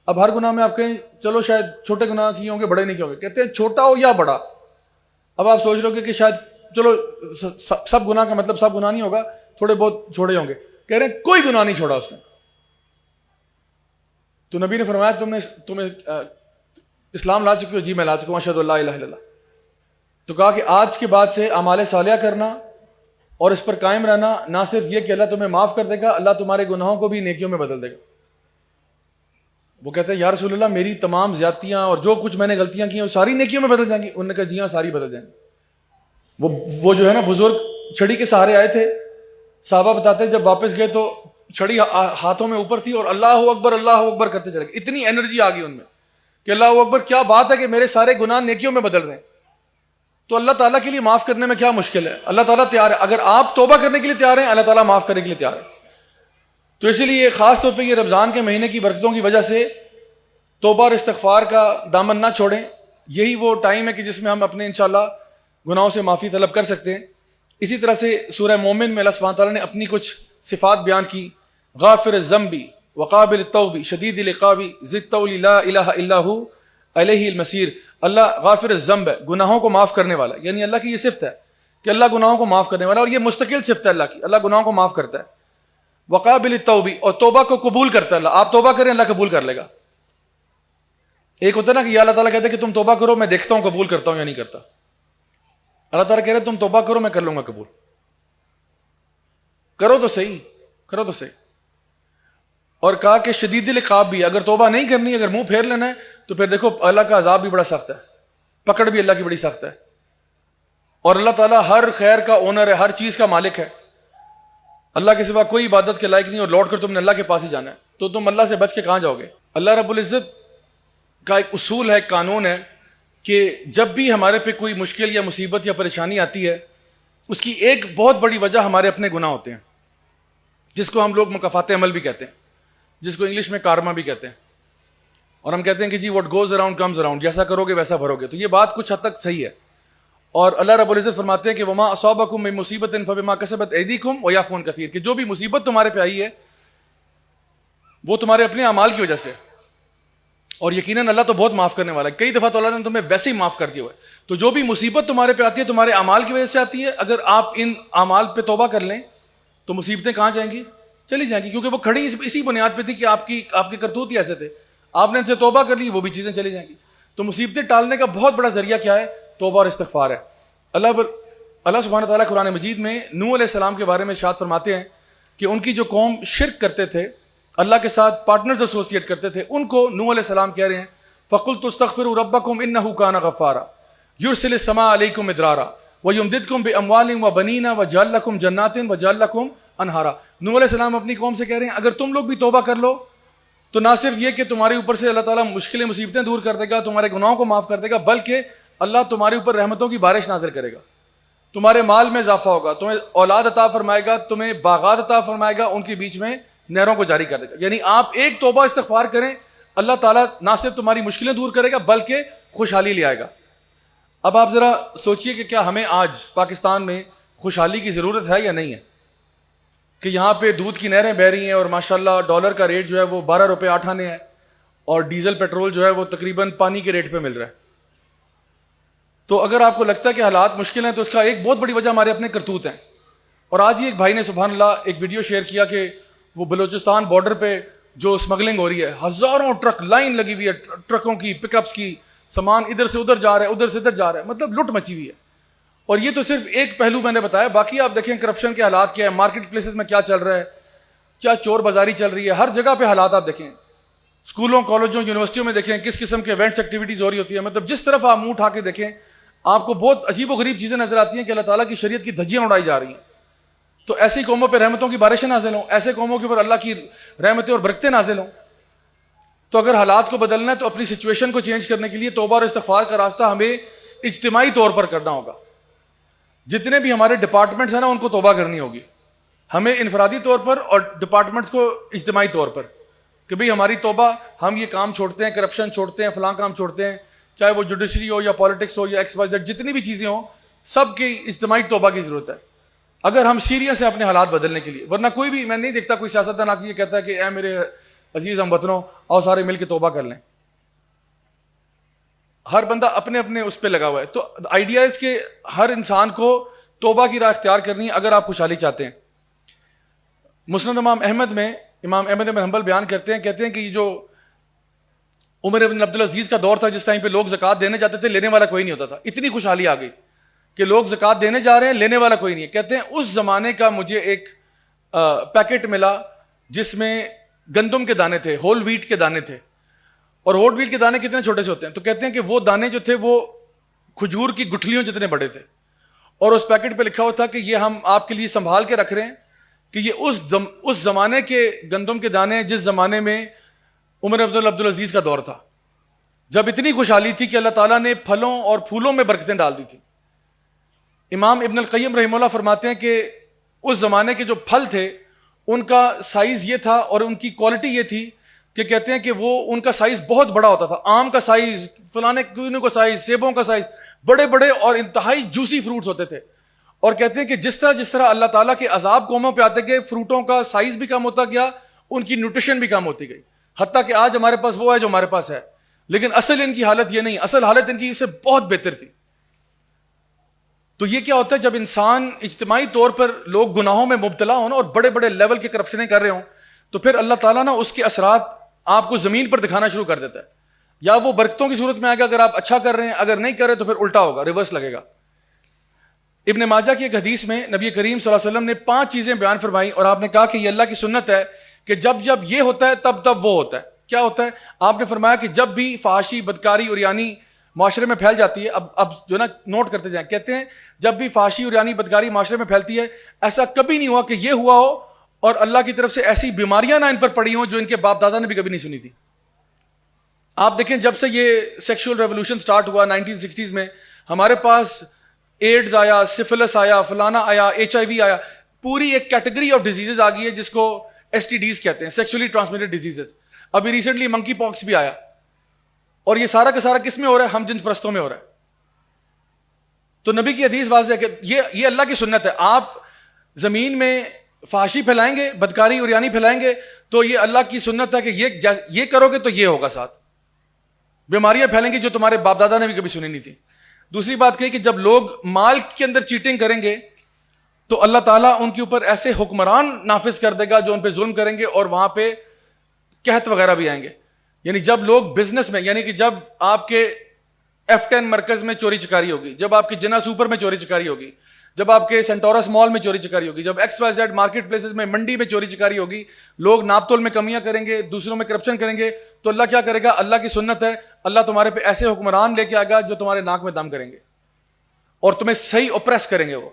اب ہر گناہ میں آپ کہیں چلو شاید چھوٹے گناہ کیے ہوں گے بڑے نہیں کیے ہوں گے، کہتے ہیں چھوٹا ہو یا بڑا۔ اب آپ سوچ لو کہ شاید چلو سب گناہ کا مطلب سب گناہ نہیں ہوگا، تھوڑے بہت چھوڑے ہوں گے، کہہ رہے ہیں کوئی گناہ نہیں چھوڑا اس نے۔ تو نبی نے فرمایا تمہیں اسلام لا چکے ہو؟ جی میں لا چکا ہوں، اشہد اللہ الہ الا اللہ۔ تو کہا کہ آج کے بعد سے اعمال صالحہ کرنا اور اس پر قائم رہنا، نہ صرف یہ کہ اللہ تمہیں معاف کر دے گا، اللہ تمہارے گناہوں کو بھی نیکیوں میں بدل دے گا۔ وہ کہتے ہیں یا رسول اللہ میری تمام زیادتیاں اور جو کچھ میں نے غلطیاں کی ہیں وہ ساری نیکیوں میں بدل جائیں گی؟ انہوں نے کہا جی ہاں ساری بدل جائیں گی۔ وہ جو ہے نا بزرگ چھڑی کے سہارے آئے تھے، صحابہ بتاتے ہیں جب واپس گئے تو چھڑی ہاتھوں میں اوپر تھی اور اللہ اکبر کرتے چلے گئے، اتنی انرجی آ گئی ان میں کہ اللہ اکبر، کیا بات ہے کہ میرے سارے گناہ نیکیوں میں بدل رہے ہیں۔ تو اللہ تعالیٰ کے لیے معاف کرنے میں کیا مشکل ہے؟ اللہ تعالیٰ تیار ہے، اگر آپ توبہ کرنے کے لیے تیار ہیں اللہ تعالیٰ معاف کرنے کے لیے تیار ہے۔ تو اسی لیے خاص طور پہ یہ رمضان کے مہینے کی برکتوں کی وجہ سے توبہ اور استغفار کا دامن نہ چھوڑیں، یہی وہ ٹائم ہے کہ جس میں ہم اپنے انشاءاللہ گناہوں سے معافی طلب کر سکتے ہیں۔ اسی طرح سے سورہ مومن میں اللہ سبحانہ تعالیٰ نے اپنی کچھ صفات بیان کی، غافر الذنب وقابل التوب شدید العقاب ذی الطول لا الہ الا ہو الیہ المصیر۔ اللہ غافر الذنب ہے، گناہوں کو معاف کرنے والا، یعنی اللہ کی یہ صفت ہے کہ اللہ گناہوں کو معاف کرنے والا، اور یہ مستقل صفت ہے اللہ کی، اللہ گناہوں کو معاف کرتا ہے۔ وقابل التوب، اور توبہ کو قبول کرتا ہے اللہ، آپ توبہ کریں اللہ قبول کر لے گا۔ ایک ہوتا ہے نا کہ یا اللہ تعالیٰ کہتا ہے کہ تم توبہ کرو میں دیکھتا ہوں قبول کرتا ہوں یا نہیں کرتا، اللہ تعالیٰ کہہ رہے تم توبہ کرو میں کر لوں گا قبول، کرو تو صحیح، کرو تو صحیح۔ اور کہا کہ شدید العقاب بھی، اگر توبہ نہیں کرنی، اگر منہ پھیر لینا ہے تو پھر دیکھو اللہ کا عذاب بھی بڑا سخت ہے، پکڑ بھی اللہ کی بڑی سخت ہے، اور اللہ تعالیٰ ہر خیر کا اونر ہے، ہر چیز کا مالک ہے، اللہ کے سوا کوئی عبادت کے لائق نہیں، اور لوٹ کر تم نے اللہ کے پاس ہی جانا ہے، تو تم اللہ سے بچ کے کہاں جاؤ گے؟ اللہ رب العزت کا ایک اصول ہے، ایک قانون ہے کہ جب بھی ہمارے پہ کوئی مشکل یا مصیبت یا پریشانی آتی ہے، اس کی ایک بہت بڑی وجہ ہمارے اپنے گناہ ہوتے ہیں، جس کو ہم لوگ مکافات عمل بھی کہتے ہیں، جس کو انگلش میں کارما بھی کہتے ہیں، اور ہم کہتے ہیں کہ جی what goes around comes around, جیسا کرو گے ویسا بھرو گے۔ تو یہ بات کچھ حد تک صحیح ہے، اور اللہ رب العزت فرماتے ہیں کہ وما اصابکم من مصیبت فبما کسبت ایدیکم ویعفو عن کثیر، کہ جو بھی مصیبت تمہارے پہ آئی ہے وہ تمہارے اپنے اعمال کی وجہ سے، اور یقیناً اللہ تو بہت معاف کرنے والا ہے، کئی دفعہ تو اللہ نے تمہیں ویسے ہی معاف کر دیا ہوا ہے۔ تو جو بھی مصیبت تمہارے پہ آتی ہے تمہارے اعمال کی وجہ سے آتی ہے، اگر آپ ان اعمال پہ توبہ کر لیں تو مصیبتیں کہاں جائیں گی؟ چلی جائیں گی، کیونکہ وہ کھڑی اسی بنیاد پہ تھی کہ آپ کے کرتوت ہی ایسے تھے، آپ نے ان سے توبہ کر لی، وہ بھی چیزیں چلی جائیں گی۔ تو مصیبتیں ٹالنے کا بہت بڑا ذریعہ کیا ہے؟ توبہ اور استغفار ہے۔ اللہ سبحانہ تعالیٰ قرآن مجید میں نوح علیہ السلام کے بارے میں ارشاد فرماتے ہیں کہ ان کی جو قوم شرک کرتے تھے، اللہ کے ساتھ پارٹنرز ایسوسیٹ کرتے تھے، ان کو نوح علیہ السلام کہہ رہے ہیں فَقُلْتُ اسْتَغْفِرُوا رَبَّكُمْ إِنَّهُ كَانَ غَفَّارًا يُرْسِلِ السَّمَاءَ عَلَيْكُمْ مِدْرَارًا وَيُمْدِدْكُمْ بِأَمْوَالٍ وَبَنِينَ وَيَجْعَلْ لَكُمْ جَنَّاتٍ وَيَجْعَلْ لَكُمْ أَنْهَارًا۔ نوح علیہ السلام اپنی قوم سے کہہ رہے ہیں اگر تم لوگ بھی توبہ کر لو تو نہ صرف یہ کہ تمہارے اوپر سے اللہ تعالیٰ مشکلیں مصیبتیں دور کر دے گا، تمہارے گناہوں کو معاف کر دے گا، بلکہ اللہ تمہارے اوپر رحمتوں کی بارش نازل کرے گا، تمہارے مال میں اضافہ ہوگا، تمہیں اولاد عطا فرمائے گا، تمہیں باغات عطا فرمائے گا، ان کے بیچ میں نہروں کو جاری کر دے گا۔ یعنی آپ ایک توبہ استغفار کریں، اللہ تعالیٰ نہ صرف تمہاری مشکلیں دور کرے گا بلکہ خوشحالی لے آئے گا۔ اب آپ ذرا سوچئے کہ کیا ہمیں آج پاکستان میں خوشحالی کی ضرورت ہے یا نہیں ہے کہ یہاں پہ دودھ کی نہریں بہہ رہی ہیں اور ماشاءاللہ ڈالر کا ریٹ جو ہے وہ 12 روپے 8 آنے ہے اور ڈیزل پیٹرول جو ہے وہ تقریباً پانی کے ریٹ پہ مل رہا ہے. تو اگر آپ کو لگتا ہے کہ حالات مشکل ہیں تو اس کا ایک بہت بڑی وجہ ہمارے اپنے کرتوت ہیں. اور آج ہی ایک بھائی نے سبحان اللہ ایک ویڈیو شیئر کیا کہ وہ بلوچستان بارڈر پہ جو اسمگلنگ ہو رہی ہے، ہزاروں ٹرک لائن لگی ہوئی ہے، ٹرکوں کی پک اپس کی، سامان ادھر سے ادھر جا رہا ہے، ادھر سے ادھر جا رہا ہے، مطلب لٹ مچی ہوئی ہے. اور یہ تو صرف ایک پہلو میں نے بتایا، باقی آپ دیکھیں کرپشن کے حالات کیا ہے، مارکیٹ پلیسز میں کیا چل رہا ہے، کیا چور بازاری چل رہی ہے، ہر جگہ پہ حالات آپ دیکھیں، اسکولوں کالجوں یونیورسٹیوں میں دیکھیں کس قسم کے ایونٹس ایکٹیویٹیز ہو رہی ہوتی ہے. مطلب جس طرف آپ منہ اٹھا کے دیکھیں آپ کو بہت عجیب و غریب چیزیں نظر آتی ہیں کہ اللہ تعالیٰ کی شریعت کی دھجیاں اڑائی جا رہی ہیں. تو ایسی قوموں پہ رحمتوں کی بارشیں نازل ہوں، ایسے قوموں کے اوپر اللہ کی رحمتیں اور برکتیں نازل ہوں. تو اگر حالات کو بدلنا ہے تو اپنی سچویشن کو چینج کرنے کے لیے توبہ اور استغفار کا راستہ ہمیں اجتماعی طور پر کرنا ہوگا. جتنے بھی ہمارے ڈپارٹمنٹس ہیں نا ان کو توبہ کرنی ہوگی، ہمیں انفرادی طور پر اور ڈپارٹمنٹس کو اجتماعی طور پر، کہ بھئی ہماری توبہ، ہم یہ کام چھوڑتے ہیں، کرپشن چھوڑتے ہیں، فلاں کام چھوڑتے ہیں، چاہے وہ جوڈیشری ہو یا پالیٹکس ہو یا ایکس وائی زیڈ، جتنی بھی چیزیں ہوں سب کی اجتماعی توبہ کی ضرورت ہے اگر ہم سیریس ہیں اپنے حالات بدلنے کے لیے. ورنہ کوئی بھی، میں نہیں دیکھتا کوئی سیاستدان آ کے یہ کہتا ہے کہ اے میرے عزیز ہم وطنوں آؤ سارے مل کے توبہ کر لیں. ہر بندہ اپنے اپنے اس پہ لگا ہوا ہے. تو آئیڈیا اس کہ ہر انسان کو توبہ کی راہ اختیار کرنی ہے اگر آپ خوشحالی چاہتے ہیں. مسند امام احمد میں امام احمد بن حنبل بیان کرتے ہیں، کہتے ہیں کہ یہ جو عمر بن عبدالعزیز کا دور تھا جس ٹائم پہ لوگ زکوٰۃ دینے جاتے تھے لینے والا کوئی نہیں ہوتا تھا، اتنی خوشحالی آ گئی کہ لوگ زکوٰۃ دینے جا رہے ہیں لینے والا کوئی نہیں ہے. کہتے ہیں اس زمانے کا مجھے ایک پیکٹ ملا جس میں گندم کے دانے تھے، ہول ویٹ کے دانے تھے. اور ہول ویٹ کے دانے کتنے چھوٹے سے ہوتے ہیں؟ تو کہتے ہیں کہ وہ دانے جو تھے وہ کھجور کی گٹھلیوں جتنے بڑے تھے. اور اس پیکٹ پہ لکھا ہوا تھا کہ یہ ہم آپ کے لیے سنبھال کے رکھ رہے ہیں کہ یہ اس زمانے کے گندم کے دانے جس زمانے میں عمر بن عبدالعزیز کا دور تھا، جب اتنی خوشحالی تھی کہ اللہ تعالیٰ نے پھلوں اور پھولوں میں برکتیں ڈال دی تھی. امام ابن القیم رحمہ اللہ فرماتے ہیں کہ اس زمانے کے جو پھل تھے ان کا سائز یہ تھا اور ان کی کوالٹی یہ تھی کہ کہتے ہیں کہ وہ ان کا سائز بہت بڑا ہوتا تھا، آم کا سائز، فلانے کا سائز، سیبوں کا سائز، بڑے بڑے اور انتہائی جوسی فروٹس ہوتے تھے. اور کہتے ہیں کہ جس طرح اللہ تعالیٰ کے عذاب قوموں پہ آتے گئے فروٹوں کا سائز بھی کم ہوتا گیا، ان کی نیوٹریشن بھی کم ہوتی گئی، حتیٰ کہ آج ہمارے پاس وہ ہے جو ہمارے پاس ہے. لیکن اصل ان کی حالت یہ نہیں، اصل حالت ان کی اس سے بہت بہتر تھی. تو یہ کیا ہوتا ہے جب انسان اجتماعی طور پر لوگ گناہوں میں مبتلا ہوں اور بڑے بڑے لیول کے کرپشنیں کر رہے ہوں تو پھر اللہ تعالیٰ نا اس کے اثرات آپ کو زمین پر دکھانا شروع کر دیتا ہے. یا وہ برکتوں کی صورت میں آئے گا اگر آپ اچھا کر رہے ہیں، اگر نہیں کر رہے تو پھر الٹا ہوگا، ریورس لگے گا. ابن ماجہ کی ایک حدیث میں نبی کریم صلی اللہ علیہ وسلم نے 5 چیزیں بیان فرمائی اور آپ نے کہا کہ یہ اللہ کی سنت ہے کہ جب جب یہ ہوتا ہے تب تب وہ ہوتا ہے. کیا ہوتا ہے؟ آپ نے فرمایا کہ جب بھی فحاشی، بدکاری اور یعنی معاشرے میں پھیل جاتی ہے، اب جو نا نوٹ کرتے جائیں، کہتے ہیں جب بھی فحاشی اور یعنی بدکاری معاشرے میں پھیلتی ہے ایسا کبھی نہیں ہوا کہ یہ ہوا ہو اور اللہ کی طرف سے ایسی بیماریاں نہ ان پر پڑی ہوں جو ان کے باپ دادا نے بھی کبھی نہیں سنی تھی. آپ دیکھیں جب سے یہ سیکشول ریولوشن سٹارٹ ہوا 1960s میں، ہمارے پاس ایڈز آیا، سفلس آیا، فلانا آیا، HIV آیا، پوری ایک کیٹیگری آف ڈیزیزز آ گئی ہے جس کو STDs کہتے ہیں، سیکشولی ٹرانسمیٹڈ ڈیزیزز. ابھی ریسنٹلی منکی پاکس بھی آیا اور یہ سارا کا سارا کس میں ہو رہا ہے؟ ہم جنس پرستوں میں ہو رہا ہے. تو نبی کی حدیث واضح ہے کہ یہ اللہ کی سنت ہے. آپ زمین میں فحاشی پھیلائیں گے، بدکاری اور یعنی پھیلائیں گے تو یہ اللہ کی سنت ہے کہ یہ کرو گے تو یہ ہوگا. ساتھ بیماریاں پھیلیں گی جو تمہارے باپ دادا نے بھی کبھی سنی نہیں تھی. دوسری بات کہی کہ جب لوگ مال کے اندر چیٹنگ کریں گے تو اللہ تعالیٰ ان کے اوپر ایسے حکمران نافذ کر دے گا جو ان پہ ظلم کریں گے اور وہاں پہ قحط وغیرہ بھی آئیں گے. یعنی جب لوگ بزنس میں، یعنی کہ جب آپ کے F10 مرکز میں چوری چکاری ہوگی، جب آپ کی جنا سپر میں چوری چکاری ہوگی، جب آپ کے سینٹورس مال میں چوری چکاری ہوگی، جب XYZ مارکیٹ پلیسز میں، منڈی میں چوری چکاری ہوگی، لوگ ناپ تول میں کمیاں کریں گے، دوسروں میں کرپشن کریں گے تو اللہ کیا کرے گا؟ اللہ کی سنت ہے، اللہ تمہارے پہ ایسے حکمران لے کے آئے گا جو تمہارے ناک میں دم کریں گے اور تمہیں صحیح اوپریس کریں گے. وہ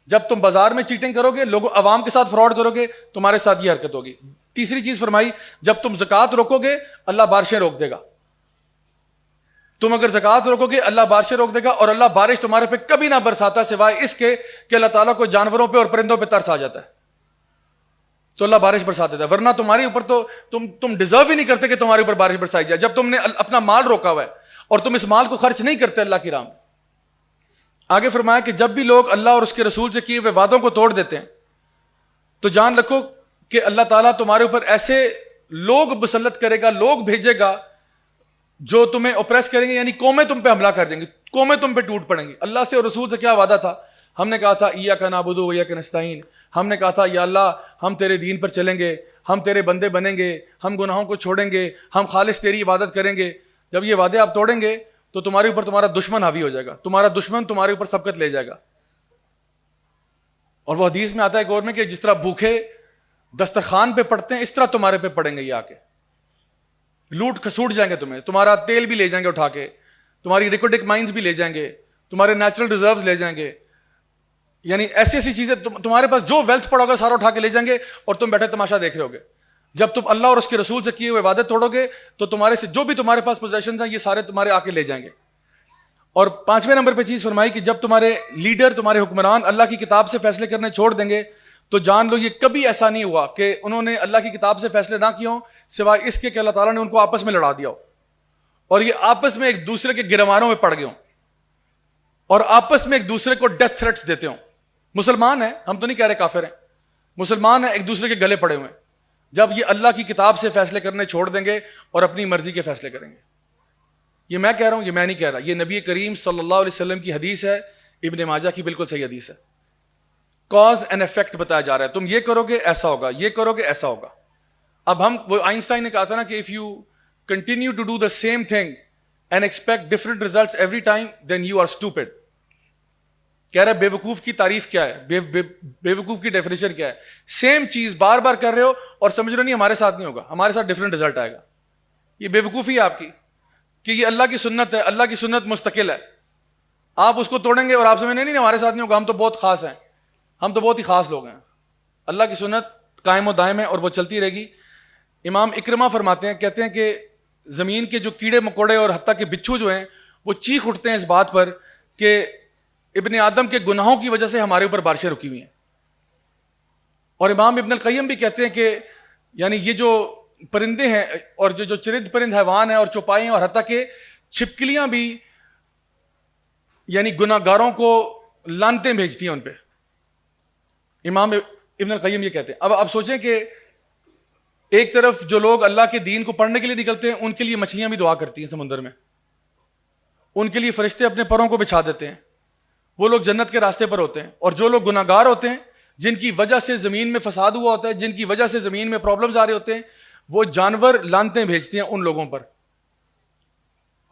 جب تم بازار میں چیٹنگ کرو گے، لوگوں عوام کے ساتھ فراڈ کرو گے، تمہارے ساتھ یہ حرکت ہوگی. تیسری چیز فرمائی، جب تم زکوٰۃ روکو گے اللہ بارشیں روک دے گا. تم اگر زکوٰۃ روکو گے اللہ بارشیں روک دے گا اور اللہ بارش تمہارے پہ کبھی نہ برساتا سوائے اس کے کہ اللہ تعالیٰ کو جانوروں پہ اور پرندوں پہ ترس آ جاتا ہے تو اللہ بارش برسا دیتا ہے. ورنہ تمہارے اوپر تو تم ڈیزرو ہی نہیں کرتے کہ تمہارے اوپر بارش برسائی جائے. جب تم نے اپنا مال روکا ہوا ہے اور تم اس مال کو خرچ نہیں کرتے اللہ کی راہ میں آگے فرمایا کہ جب بھی لوگ اللہ اور اس کے رسول سے کیے ہوئے وعدوں کو توڑ دیتے ہیں تو جان رکھو کہ اللہ تعالیٰ تمہارے اوپر ایسے لوگ مسلط کرے گا, لوگ بھیجے گا جو تمہیں اوپریس کریں گے, یعنی قومیں تم پہ حملہ کر دیں گی, قومیں تم پہ ٹوٹ پڑیں گی. اللہ سے اور رسول سے کیا وعدہ تھا؟ ہم نے کہا تھا ایاک نعبد و ایاک نستعین, ہم نے کہا تھا یا اللہ ہم تیرے دین پر چلیں گے, ہم تیرے بندے بنیں گے, ہم گناہوں کو چھوڑیں گے, ہم خالص تیری عبادت کریں گے. جب یہ وعدے آپ توڑیں گے تو تمہارے اوپر تمہارا دشمن حاوی ہو جائے گا, تمہارا دشمن تمہارے اوپر سبقت لے جائے گا. اور وہ حدیث میں آتا ہے ایک اور میں کہ جس طرح بھوکے دسترخوان پہ پڑتے ہیں اس طرح تمہارے پہ پڑیں گے یہ آ کے, لوٹ کھسوٹ جائیں گے تمہیں, تمہارا تیل بھی لے جائیں گے اٹھا کے, تمہاری ریکارڈک مائنز بھی لے جائیں گے, تمہارے نیچرل ریزروز لے جائیں گے, یعنی ایسی ایسی چیزیں تمہارے پاس جو ویلتھ پڑا ہوگا سارا اٹھا کے لے جائیں گے اور تم بیٹھے تماشا دیکھ رہے ہوگے. جب تم اللہ اور اس کے رسول سے کیے ہوئے وعدے توڑو گے تو تمہارے سے جو بھی تمہارے پاس پوزیشنز ہیں یہ سارے تمہارے آ کے لے جائیں گے. اور 5ویں نمبر پہ چیز فرمائی کہ جب تمہارے لیڈر, تمہارے حکمران اللہ کی کتاب سے فیصلے کرنے چھوڑ دیں گے تو جان لو یہ کبھی ایسا نہیں ہوا کہ انہوں نے اللہ کی کتاب سے فیصلے نہ کیے ہوں سوائے اس کے کہ اللہ تعالیٰ نے ان کو آپس میں لڑا دیا ہو اور یہ آپس میں ایک دوسرے کے گرمانوں میں پڑ گئے ہوں اور آپس میں ایک دوسرے کو ڈیتھ تھریٹس دیتے ہوں. مسلمان ہیں, ہم تو نہیں کہہ رہے کافر ہیں, مسلمان ہیں, ایک دوسرے کے گلے پڑے ہوئے ہیں. جب یہ اللہ کی کتاب سے فیصلے کرنے چھوڑ دیں گے اور اپنی مرضی کے فیصلے کریں گے. یہ میں کہہ رہا ہوں, یہ میں نہیں کہہ رہا, یہ نبی کریم صلی اللہ علیہ وسلم کی حدیث ہے, ابن ماجہ کی بالکل صحیح حدیث ہے. کاز اینڈ افیکٹ بتایا جا رہا ہے, تم یہ کرو گے ایسا ہوگا, یہ کرو گے ایسا ہوگا. اب ہم, وہ آئنسٹائن نے کہا تھا نا کہ if you continue to do the same thing and expect different results every time then you are stupid. کہہ رہا ہے بے وقوف کی تعریف کیا ہے, بے وقوف کی ڈیفینیشن کیا ہے؟ سیم چیز بار بار کر رہے ہو اور سمجھ رہے نہیں ہمارے ساتھ نہیں ہوگا, ہمارے ساتھ ڈفرنٹ ریزلٹ آئے گا. یہ بے وقوفی ہے آپ کی کہ یہ اللہ کی سنت ہے, اللہ کی سنت مستقل ہے, آپ اس کو توڑیں گے اور آپ سمجھیں نہیں ہمارے ساتھ نہیں ہوگا, ہم تو بہت خاص ہیں, ہم تو بہت ہی خاص لوگ ہیں. اللہ کی سنت قائم و دائم ہے اور وہ چلتی رہے گی. امام اکرمہ فرماتے ہیں, کہتے ہیں کہ زمین کے جو کیڑے مکوڑے اور حتیٰ کہ بچھو جو ہیں وہ چیخ اٹھتے ہیں اس بات پر کہ ابن آدم کے گناہوں کی وجہ سے ہمارے اوپر بارشیں رکی ہوئی ہیں. اور امام ابن القیم بھی کہتے ہیں کہ یعنی یہ جو پرندے ہیں اور جو چرند پرند حیوان ہیں اور چوپائے اور حتیٰ کہ چھپکلیاں بھی یعنی گناہ گاروں کو لعنتیں بھیجتی ہیں ان پہ. امام ابن القیم یہ کہتے ہیں. اب سوچیں کہ ایک طرف جو لوگ اللہ کے دین کو پڑھنے کے لیے نکلتے ہیں ان کے لیے مچھلیاں بھی دعا کرتی ہیں سمندر میں, ان کے لیے فرشتے اپنے پروں کو بچھا دیتے ہیں, وہ لوگ جنت کے راستے پر ہوتے ہیں. اور جو لوگ گناہ گار ہوتے ہیں جن کی وجہ سے زمین میں فساد ہوا ہوتا ہے, جن کی وجہ سے زمین میں پرابلمز آ رہے ہوتے ہیں, وہ جانور لعنتیں بھیجتے ہیں ان لوگوں پر.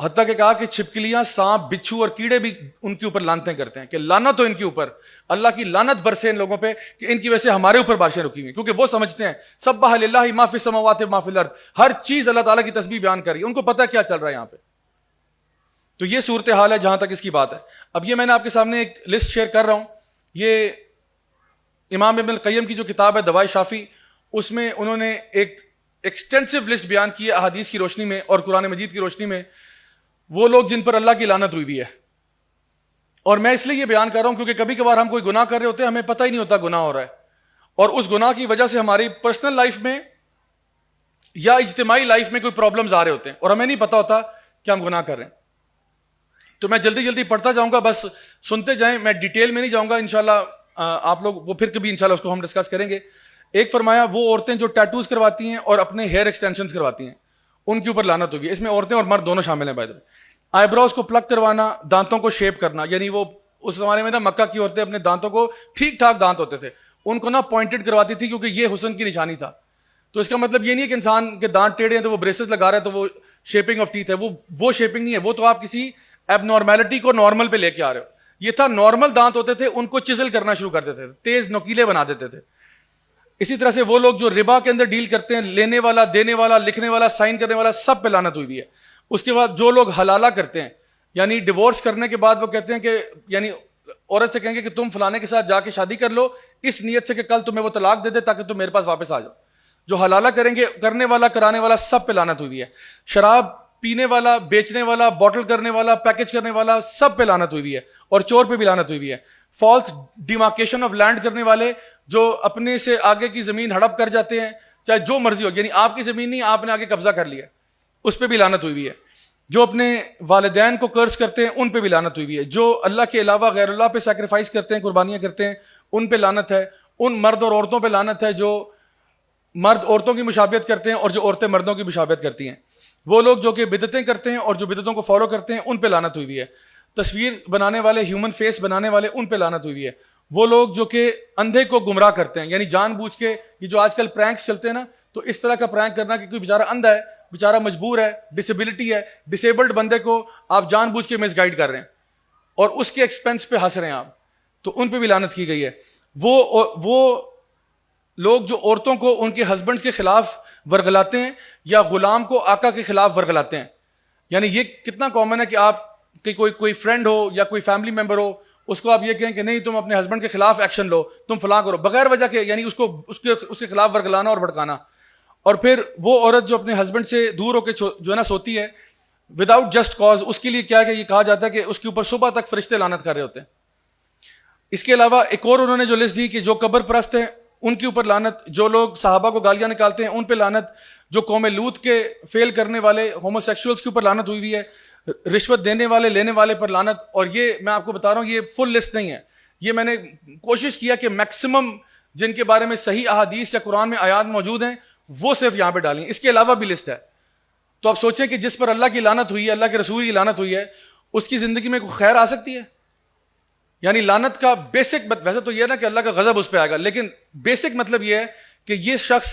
حتیٰ کہ کہا کہ چھپکلیاں, سانپ, بچھو اور کیڑے بھی ان کے اوپر لعنتیں کرتے ہیں کہ لعنت ہو ان کے اوپر, اللہ کی لعنت برسے ان لوگوں پہ کہ ان کی وجہ سے ہمارے اوپر بارشیں رکی ہوئی ہیں. کیونکہ وہ سمجھتے ہیں سبح للہ ما فی السماوات و ما فی الارض, ہر چیز اللہ تعالیٰ کی تسبیح بیان کر رہی ہے, ان کو پتہ کیا چل رہا ہے یہاں پہ. تو یہ صورتحال ہے جہاں تک اس کی بات ہے. اب یہ میں نے آپ کے سامنے ایک لسٹ شیئر کر رہا ہوں, یہ امام ابن القیم کی جو کتاب ہے دوائے شافی, اس میں انہوں نے ایک ایکسٹینسو لسٹ بیان کی ہے احادیث کی روشنی میں اور قرآن مجید کی روشنی میں, وہ لوگ جن پر اللہ کی لعنت ہوئی بھی ہے. اور میں اس لیے یہ بیان کر رہا ہوں کیونکہ کبھی کبھار ہم کوئی گناہ کر رہے ہوتے ہیں, ہمیں پتہ ہی نہیں ہوتا گناہ ہو رہا ہے, اور اس گناہ کی وجہ سے ہماری پرسنل لائف میں یا اجتماعی لائف میں کوئی پرابلمز آ رہے ہوتے ہیں اور ہمیں نہیں پتا ہوتا کہ ہم گناہ کر رہے ہیں. تو میں جلدی جلدی پڑھتا جاؤں گا, بس سنتے جائیں, میں ڈیٹیل میں نہیں جاؤں گا. انشاءاللہ آپ لوگ وہ پھر کبھی انشاءاللہ اس کو ہم ڈسکس کریں گے. ایک فرمایا وہ عورتیں جو ٹیٹوز کرواتی ہیں اور اپنے ہیئر ایکسٹینشنز کرواتی ہیں ان کے اوپر لعنت ہوگی. اس میں عورتیں اور مرد دونوں شامل ہیں. By the way, I browse کو پلک کروانا, دانتوں کو شیپ کرنا, یعنی وہ اس زمانے میں نا مکہ کی عورتیں اپنے دانتوں کو, ٹھیک ٹھاک دانت ہوتے تھے, ان کو نا پوائنٹڈ کرواتی تھی کیونکہ یہ حسن کی نشانی تھا. تو اس کا مطلب یہ نہیں ہے کہ انسان کے دانت ٹیڑھے ہیں تو وہ بریسز لگا رہا ہے تو وہ شیپنگ آف ٹیتھ ہے, وہ شیپنگ نہیں ہے, وہ تو آپ کسی ایب نارمیلٹی کو نارمل پہ لے کے آ رہے ہو. یہ تھا نارمل دانت ہوتے تھے, ان کو چزل کرنا شروع کر دیتے تھے, تیز نوکیلے بنا دیتے تھے. اسی طرح سے وہ لوگ جو ربا کے اندر ڈیل کرتے ہیں, لینے والا, دینے والا, لکھنے والا, سائن کرنے والا, سب پہ لعنت ہوئی بھی ہے. اس کے بعد جو لوگ حلالہ کرتے ہیں, یعنی ڈیورس کرنے کے بعد وہ کہتے ہیں کہ یعنی عورت سے کہیں گے کہ تم فلانے کے ساتھ جا کے شادی کر لو اس نیت سے کہ کل تمہیں وہ طلاق دے دے تاکہ تم میرے پاس واپس آ جاؤ. جو حلالہ کریں گے, کرنے والا, کرانے والا, سب پہ لعنت ہوئی ہے. شراب پینے والا, بیچنے والا, بوٹل کرنے والا, پیکج کرنے والا, سب پہ لعنت ہوئی ہے. اور چور پہ بھی لعنت ہوئی ہے. فالس ڈیمارکیشن آف لینڈ کرنے والے جو اپنے سے آگے کی زمین ہڑپ کر جاتے ہیں, چاہے جو مرضی ہو, یعنی آپ کی زمین نہیں, آپ نے آگے قبضہ کر لیا, اس پہ بھی لعنت ہوئی ہے. جو اپنے والدین کو قرض کرتے ہیں ان پہ بھی لعنت ہوئی ہے. جو اللہ کے علاوہ غیر اللہ پہ سیکریفائس کرتے ہیں, قربانیاں کرتے ہیں, ان پہ لعنت ہے. ان مرد اور عورتوں پہ لعنت ہے جو مرد عورتوں کی مشابہت کرتے ہیں اور جو عورتیں مردوں کی مشابہت کرتی ہیں. وہ لوگ جو کہ بدعتیں کرتے ہیں اور جو بدعتوں کو فالو کرتے ہیں ان پہ لعنت ہوئی ہے. تصویر بنانے والے, ہیومن فیس بنانے والے, ان پہ لعنت ہوئی ہے. وہ لوگ جو کہ اندھے کو گمراہ کرتے ہیں, یعنی جان بوجھ کے, یہ جو آج کل پرینکس چلتے ہیں نا, تو اس طرح کا پرینک کرنا کہ کوئی بیچارہ اندھا ہے, بیچارہ مجبور ہے, ڈسیبلٹی ہے, ڈسیبلڈ بندے کو آپ جان بوجھ کے مس گائیڈ کر رہے ہیں اور اس کے ایکسپینس پہ ہنس رہے ہیں آپ, تو ان پہ بھی لعنت کی گئی ہے. وہ لوگ جو عورتوں کو ان کے ہسبینڈز کے خلاف ورغلاتے ہیں یا غلام کو آقا کے خلاف ورغلاتے ہیں. یعنی یہ کتنا کامن ہے کہ آپ کہ کوئی فرینڈ ہو یا کوئی فیملی ممبر ہو, اس کو آپ یہ کہیں کہ نہیں تم اپنے ہسبینڈ کے خلاف ایکشن لو, تم فلاں کرو, بغیر وجہ کے, یعنی اس کے خلاف ورگلانا اور بھڑکانا. اور پھر وہ عورت جو اپنے ہسبینڈ سے دور ہو کے جو ہے نا سوتی ہے وداؤٹ جسٹ کاز, اس کے لیے کیا ہے کہ یہ کہا جاتا ہے کہ اس کے اوپر صبح تک فرشتے لعنت کر رہے ہوتے ہیں. اس کے علاوہ ایک اور انہوں نے جو لسٹ دی کہ جو قبر پرست ہیں ان کے اوپر لعنت, جو لوگ صحابہ کو گالیاں نکالتے ہیں ان پہ لعنت, جو قوم لوط کے فیل کرنے والے ہومو سیکشولز کے اوپر لعنت ہوئی ہے, رشوت دینے والے لینے والے پر لعنت. اور یہ میں آپ کو بتا رہا ہوں یہ فل لسٹ نہیں ہے, یہ میں نے کوشش کیا کہ میکسیمم جن کے بارے میں صحیح احادیث یا قرآن میں آیات موجود ہیں وہ صرف یہاں پہ ڈالیں. اس کے علاوہ بھی لسٹ ہے. تو آپ سوچیں کہ جس پر اللہ کی لعنت ہوئی ہے, اللہ کے رسول کی لعنت ہوئی ہے, اس کی زندگی میں کوئی خیر آ سکتی ہے؟ یعنی لعنت کا بیسک, ویسے تو یہ ہے نا کہ اللہ کا غضب اس پہ آئے گا, لیکن بیسک مطلب یہ ہے کہ یہ شخص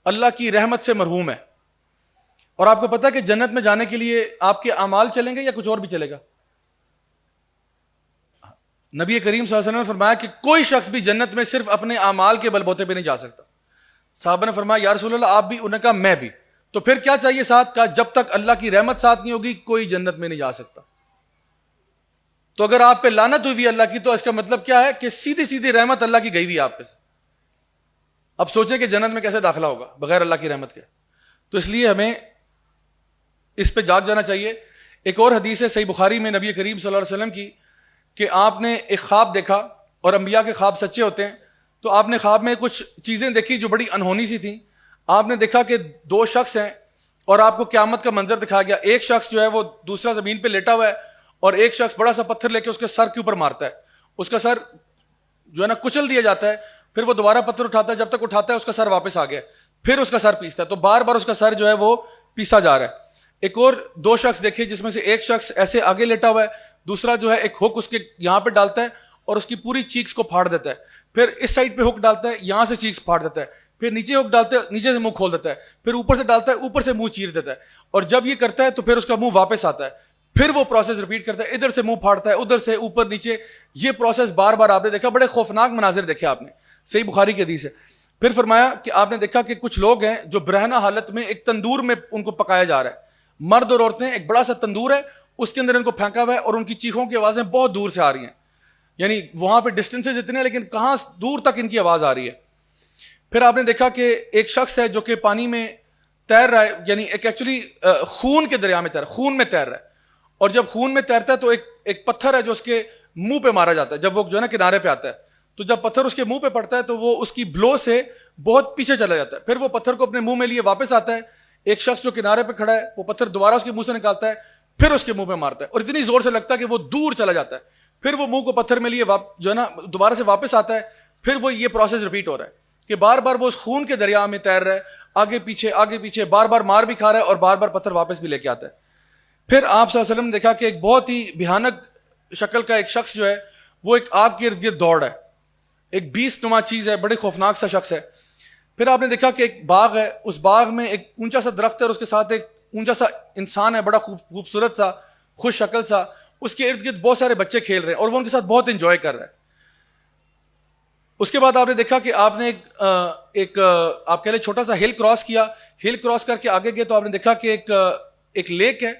اللہ کی رحمت سے محروم ہے. اور آپ کو پتا ہے کہ جنت میں جانے کے لیے آپ کے اعمال چلیں گے یا کچھ اور بھی چلے گا؟ نبی کریم صلی اللہ علیہ وسلم نے فرمایا کہ کوئی شخص بھی جنت میں صرف اپنے اعمال کے بل بوتے پہ نہیں جا سکتا. صحابہ نے فرمایا یا رسول اللہ آپ بھی, انہوں نے کہا میں بھی. تو پھر کیا چاہیے ساتھ؟ کہا جب تک اللہ کی رحمت ساتھ نہیں ہوگی کوئی جنت میں نہیں جا سکتا. تو اگر آپ پہ لعنت ہوئی ہے اللہ کی تو اس کا مطلب کیا ہے کہ سیدھی سیدھی رحمت اللہ کی گئی ہوئی آپ پہ. اب سوچیں کہ جنت میں کیسے داخلہ ہوگا بغیر اللہ کی رحمت کے. تو اس لیے ہمیں اس پہ جاگ جانا چاہیے. ایک اور حدیث ہے صحیح بخاری میں نبی کریم صلی اللہ علیہ وسلم کی کہ آپ نے ایک خواب دیکھا, اور انبیاء کے خواب سچے ہوتے ہیں. تو آپ نے خواب میں کچھ چیزیں دیکھی جو بڑی انہونی سی تھیں. آپ نے دیکھا کہ دو شخص ہیں اور آپ کو قیامت کا منظر دکھایا گیا. ایک شخص جو ہے وہ دوسرا زمین پہ لیٹا ہوا ہے اور ایک شخص بڑا سا پتھر لے کے اس کے سر کے اوپر مارتا ہے. اس کا سر جو ہے نا کچل دیا جاتا ہے, پھر وہ دوبارہ پتھر اٹھاتا ہے, جب تک اٹھاتا ہے اس کا سر واپس آ گیا, پھر اس کا سر پیستا ہے. تو بار بار اس کا سر جو ہے وہ پیسا جا رہا ہے. ایک اور دو شخص دیکھے جس میں سے ایک شخص ایسے آگے لیٹا ہوا ہے, دوسرا جو ہے ایک ہک اس کے یہاں پہ ڈالتا ہے اور اس کی پوری چیکس کو پھاڑ دیتا ہے, پھر اس سائڈ پہ ہک ڈالتا ہے, یہاں سے چیکس پھاڑ دیتا ہے, پھر نیچے ہک ڈالتا ہے, نیچے سے منہ کھول دیتا ہے, پھر اوپر سے ڈالتا ہے, اوپر سے منہ چیر دیتا ہے. اور جب یہ کرتا ہے تو پھر اس کا منہ واپس آتا ہے, پھر وہ پروسیس ریپیٹ کرتا ہے, ادھر سے منہ پھاڑتا ہے, ادھر سے اوپر نیچے, یہ پروسیس بار بار آپ نے دیکھا. بڑے خوفناک مناظر دیکھے آپ نے, صحیح بخاری کی حدیث ہے. پھر فرمایا کہ آپ نے دیکھا کہ کچھ لوگ ہیں جو برہنہ حالت میں ایک تندور میں ان کو پکایا جا رہا ہے. مرد اور عورتیں, ایک بڑا سا تندور ہے, اس کے اندر ان کو پھینکا ہوا ہے اور ان کی چیخوں کی آوازیں بہت دور سے آ رہی ہیں. یعنی وہاں پہ ڈسٹینسز اتنے ہیں لیکن کہاں دور تک ان کی آواز آ رہی ہے. پھر آپ نے دیکھا کہ ایک شخص ہے جو کہ پانی میں تیر رہا ہے, یعنی ایک ایکچولی خون کے دریا میں تیر, خون میں تیر رہا ہے. اور جب خون میں تیرتا ہے تو ایک پتھر ہے جو اس کے منہ پہ مارا جاتا ہے جب وہ جو ہے نا کنارے پہ آتا ہے. تو جب پتھر اس کے منہ پہ پڑتا ہے تو وہ اس کی بلو سے بہت پیچھے چلا جاتا ہے. پھر وہ پتھر کو اپنے منہ میں لیے واپس آتا ہے. ایک شخص جو کنارے پہ کھڑا ہے وہ پتھر دوبارہ اس کے منہ سے نکالتا ہے, پھر اس کے منہ پہ مارتا ہے اور اتنی زور سے لگتا ہے کہ وہ دور چلا جاتا ہے. پھر وہ منہ کو پتھر میں لیے جو ہے نا دوبارہ سے واپس آتا ہے. پھر وہ یہ پروسیس ریپیٹ ہو رہا ہے کہ بار بار وہ اس خون کے دریا میں تیر رہا ہے, آگے پیچھے, بار بار مار بھی کھا رہا ہے اور بار بار پتھر واپس بھی لے کے آتا ہے. پھر آپ صلی اللہ علیہ وسلم نے دیکھا کہ ایک بہت ہی بھیانک شکل کا ایک شخص جو ہے وہ ایک آگ کے ارد گرد دوڑ ہے, ایک بیس نما چیز ہے, بڑے خوفناک سا شخص ہے. پھر آپ نے دیکھا کہ ایک باغ ہے, اس باغ میں ایک اونچا سا درخت ہے اور اس کے ساتھ ایک اونچا سا انسان ہے, بڑا خوبصورت سا, خوش شکل سا. اس کے ارد گرد بہت سارے بچے کھیل رہے ہیں اور وہ ان کے ساتھ بہت انجوائے کر رہے ہیں. اس کے بعد آپ نے دیکھا کہ آپ نے ایک آپ کہہ لیں چھوٹا سا ہل کراس کیا. ہل کراس کر کے آگے گئے تو آپ نے دیکھا کہ ایک لیک ہے,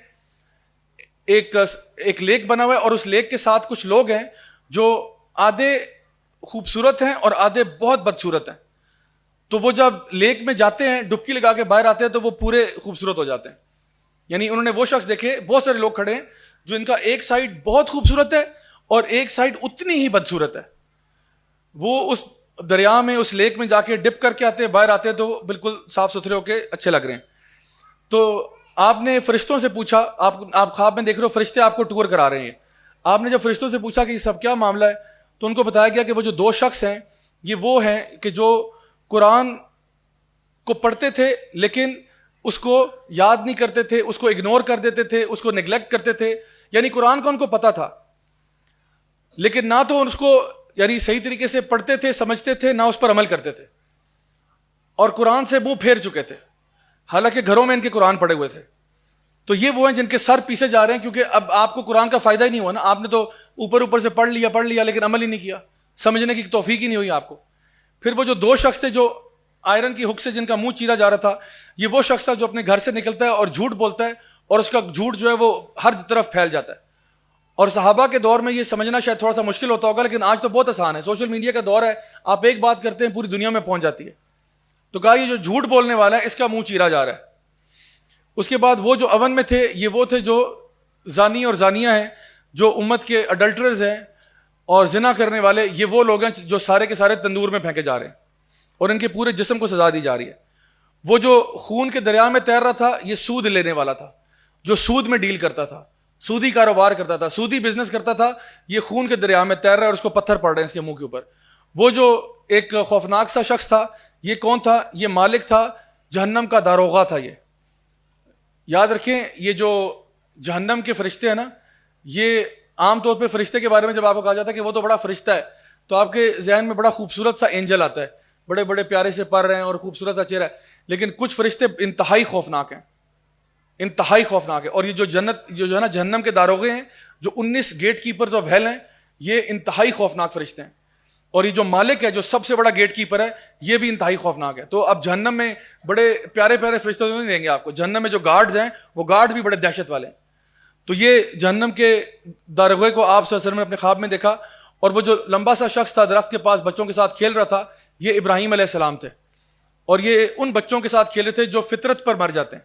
ایک لیک بنا ہوا ہے اور اس لیک کے ساتھ کچھ لوگ ہیں جو آدھے خوبصورت ہیں اور آدھے بہت بدصورت ہیں. تو وہ جب لیک میں جاتے ہیں ڈبکی لگا کے باہر آتے ہیں تو وہ پورے خوبصورت ہو جاتے ہیں. یعنی انہوں نے وہ شخص دیکھے, بہت سارے لوگ کھڑے ہیں جو ان کا ایک سائڈ بہت خوبصورت ہے اور ایک سائڈ اتنی ہی بدصورت ہے. وہ اس دریا میں, اس لیک میں جا کے ڈپ کر کے آتے ہیں, باہر آتے ہیں تو بالکل صاف ستھرے ہو کے اچھے لگ رہے ہیں. تو آپ نے فرشتوں سے پوچھا, آپ خواب میں دیکھ رہے ہو فرشتے آپ کو ٹور کرا رہے ہیں, آپ نے جب فرشتوں سے پوچھا کہ یہ سب کیا معاملہ ہے, تو ان کو بتایا گیا کہ وہ جو 2 شخص ہیں یہ وہ ہیں کہ جو قرآن کو پڑھتے تھے لیکن اس کو یاد نہیں کرتے تھے, اس کو اگنور کر دیتے تھے, اس کو نیگلیکٹ کرتے تھے. یعنی قرآن کا ان کو پتا تھا لیکن نہ تو اس کو یعنی صحیح طریقے سے پڑھتے تھے, سمجھتے تھے, نہ اس پر عمل کرتے تھے, اور قرآن سے منہ پھیر چکے تھے, حالانکہ گھروں میں ان کے قرآن پڑے ہوئے تھے. تو یہ وہ ہیں جن کے سر پیسے جا رہے ہیں, کیونکہ اب آپ کو قرآن کا فائدہ ہی نہیں ہوا نا, آپ نے تو اوپر سے پڑھ لیا لیکن عمل ہی نہیں کیا, سمجھنے کی توفیق ہی نہیں ہوئی آپ کو. پھر وہ جو 2 شخص تھے جو آئرن کی ہک سے جن کا منہ چیرا جا رہا تھا, یہ وہ شخص تھا جو اپنے گھر سے نکلتا ہے اور جھوٹ بولتا ہے, اور اس کا جھوٹ جو ہے وہ ہر طرف پھیل جاتا ہے. اور صحابہ کے دور میں یہ سمجھنا شاید تھوڑا سا مشکل ہوتا ہوگا, لیکن آج تو بہت آسان ہے, سوشل میڈیا کا دور ہے, آپ ایک بات کرتے ہیں پوری دنیا میں پہنچ جاتی ہے. تو کہا یہ جو جھوٹ بولنے والا ہے اس کا منہ چیرا جا رہا ہے. اس کے بعد وہ جو اون میں تھے یہ وہ تھے جو زانی اور زانیہ ہیں, جو امت کے اڈلٹرز ہیں اور زنا کرنے والے, یہ وہ لوگ ہیں جو سارے کے سارے تندور میں پھینکے جا رہے ہیں اور ان کے پورے جسم کو سزا دی جا رہی ہے. وہ جو خون کے دریا میں تیر رہا تھا یہ سود لینے والا تھا, جو سود میں ڈیل کرتا تھا, سودی کاروبار کرتا تھا, سودی بزنس کرتا تھا, یہ خون کے دریا میں تیر رہا ہے اور اس کو پتھر پڑ رہے ہیں اس کے منہ کے اوپر. وہ جو ایک خوفناک سا شخص تھا, یہ کون تھا؟ یہ مالک تھا, جہنم کا داروغہ تھا. یہ یاد رکھیں, یہ جو جہنم کے فرشتے ہیں نا, یہ عام طور پہ فرشتے کے بارے میں جب آپ کو کہا جاتا ہے کہ وہ تو بڑا فرشتہ ہے, تو آپ کے ذہن میں بڑا خوبصورت سا اینجل آتا ہے, بڑے بڑے پیارے سے پر رہے ہیں اور خوبصورت سا چہرہ ہے. لیکن کچھ فرشتے انتہائی خوفناک ہیں, انتہائی خوفناک ہے. اور یہ جو جنت جو ہے نا جہنم کے داروغے ہیں, جو 19 گیٹ کیپرز آف ہیل ہیں, یہ انتہائی خوفناک فرشتے ہیں. اور یہ جو مالک ہے جو سب سے بڑا گیٹ کیپر ہے, یہ بھی انتہائی خوفناک ہے. تو اب جہنم میں بڑے پیارے پیارے فرشتے تو نہیں دیں گے آپ کو, جہنم میں جو گارڈز ہیں وہ گارڈ بھی بڑے دہشت والے ہیں. تو یہ جہنم کے داروغے کو آپ صلی اللہ علیہ وسلم نے اپنے خواب میں دیکھا. اور وہ جو لمبا سا شخص تھا درخت کے پاس بچوں کے ساتھ کھیل رہا تھا, یہ ابراہیم علیہ السلام تھے. اور یہ ان بچوں کے ساتھ کھیلے تھے جو فطرت پر مر جاتے ہیں,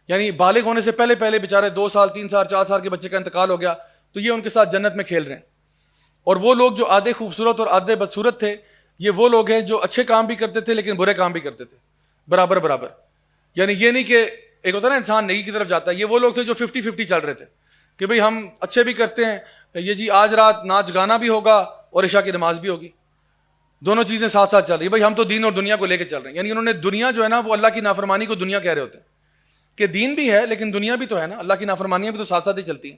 یعنی بالغ ہونے سے پہلے پہلے بیچارے 2 سال 3 سال 4 سال کے بچے کا انتقال ہو گیا, تو یہ ان کے ساتھ جنت میں کھیل رہے ہیں. اور وہ لوگ جو آدھے خوبصورت اور آدھے بدصورت تھے, یہ وہ لوگ ہیں جو اچھے کام بھی کرتے تھے لیکن برے کام بھی کرتے تھے برابر برابر. یعنی یہ نہیں کہ ایک ہوتا ہے نا انسان نیکی کی طرف جاتا ہے, یہ وہ لوگ تھے جو 50-50 چل رہے تھے کہ بھئی ہم اچھے بھی کرتے ہیں, یہ جی آج رات ناچ گانا بھی ہوگا اور عشاء کی نماز بھی ہوگی, دونوں چیزیں ساتھ ساتھ چل رہی ہیں. بھئی ہم تو دین اور دنیا کو لے کے چل رہے ہیں. یعنی انہوں نے دنیا جو ہے نا وہ اللہ کی نافرمانی کو دنیا کہہ رہے ہوتے ہیں کہ دین بھی ہے لیکن دنیا بھی تو ہے نا, اللہ کی نافرمانیاں بھی تو ساتھ ساتھ ہی چلتی ہیں.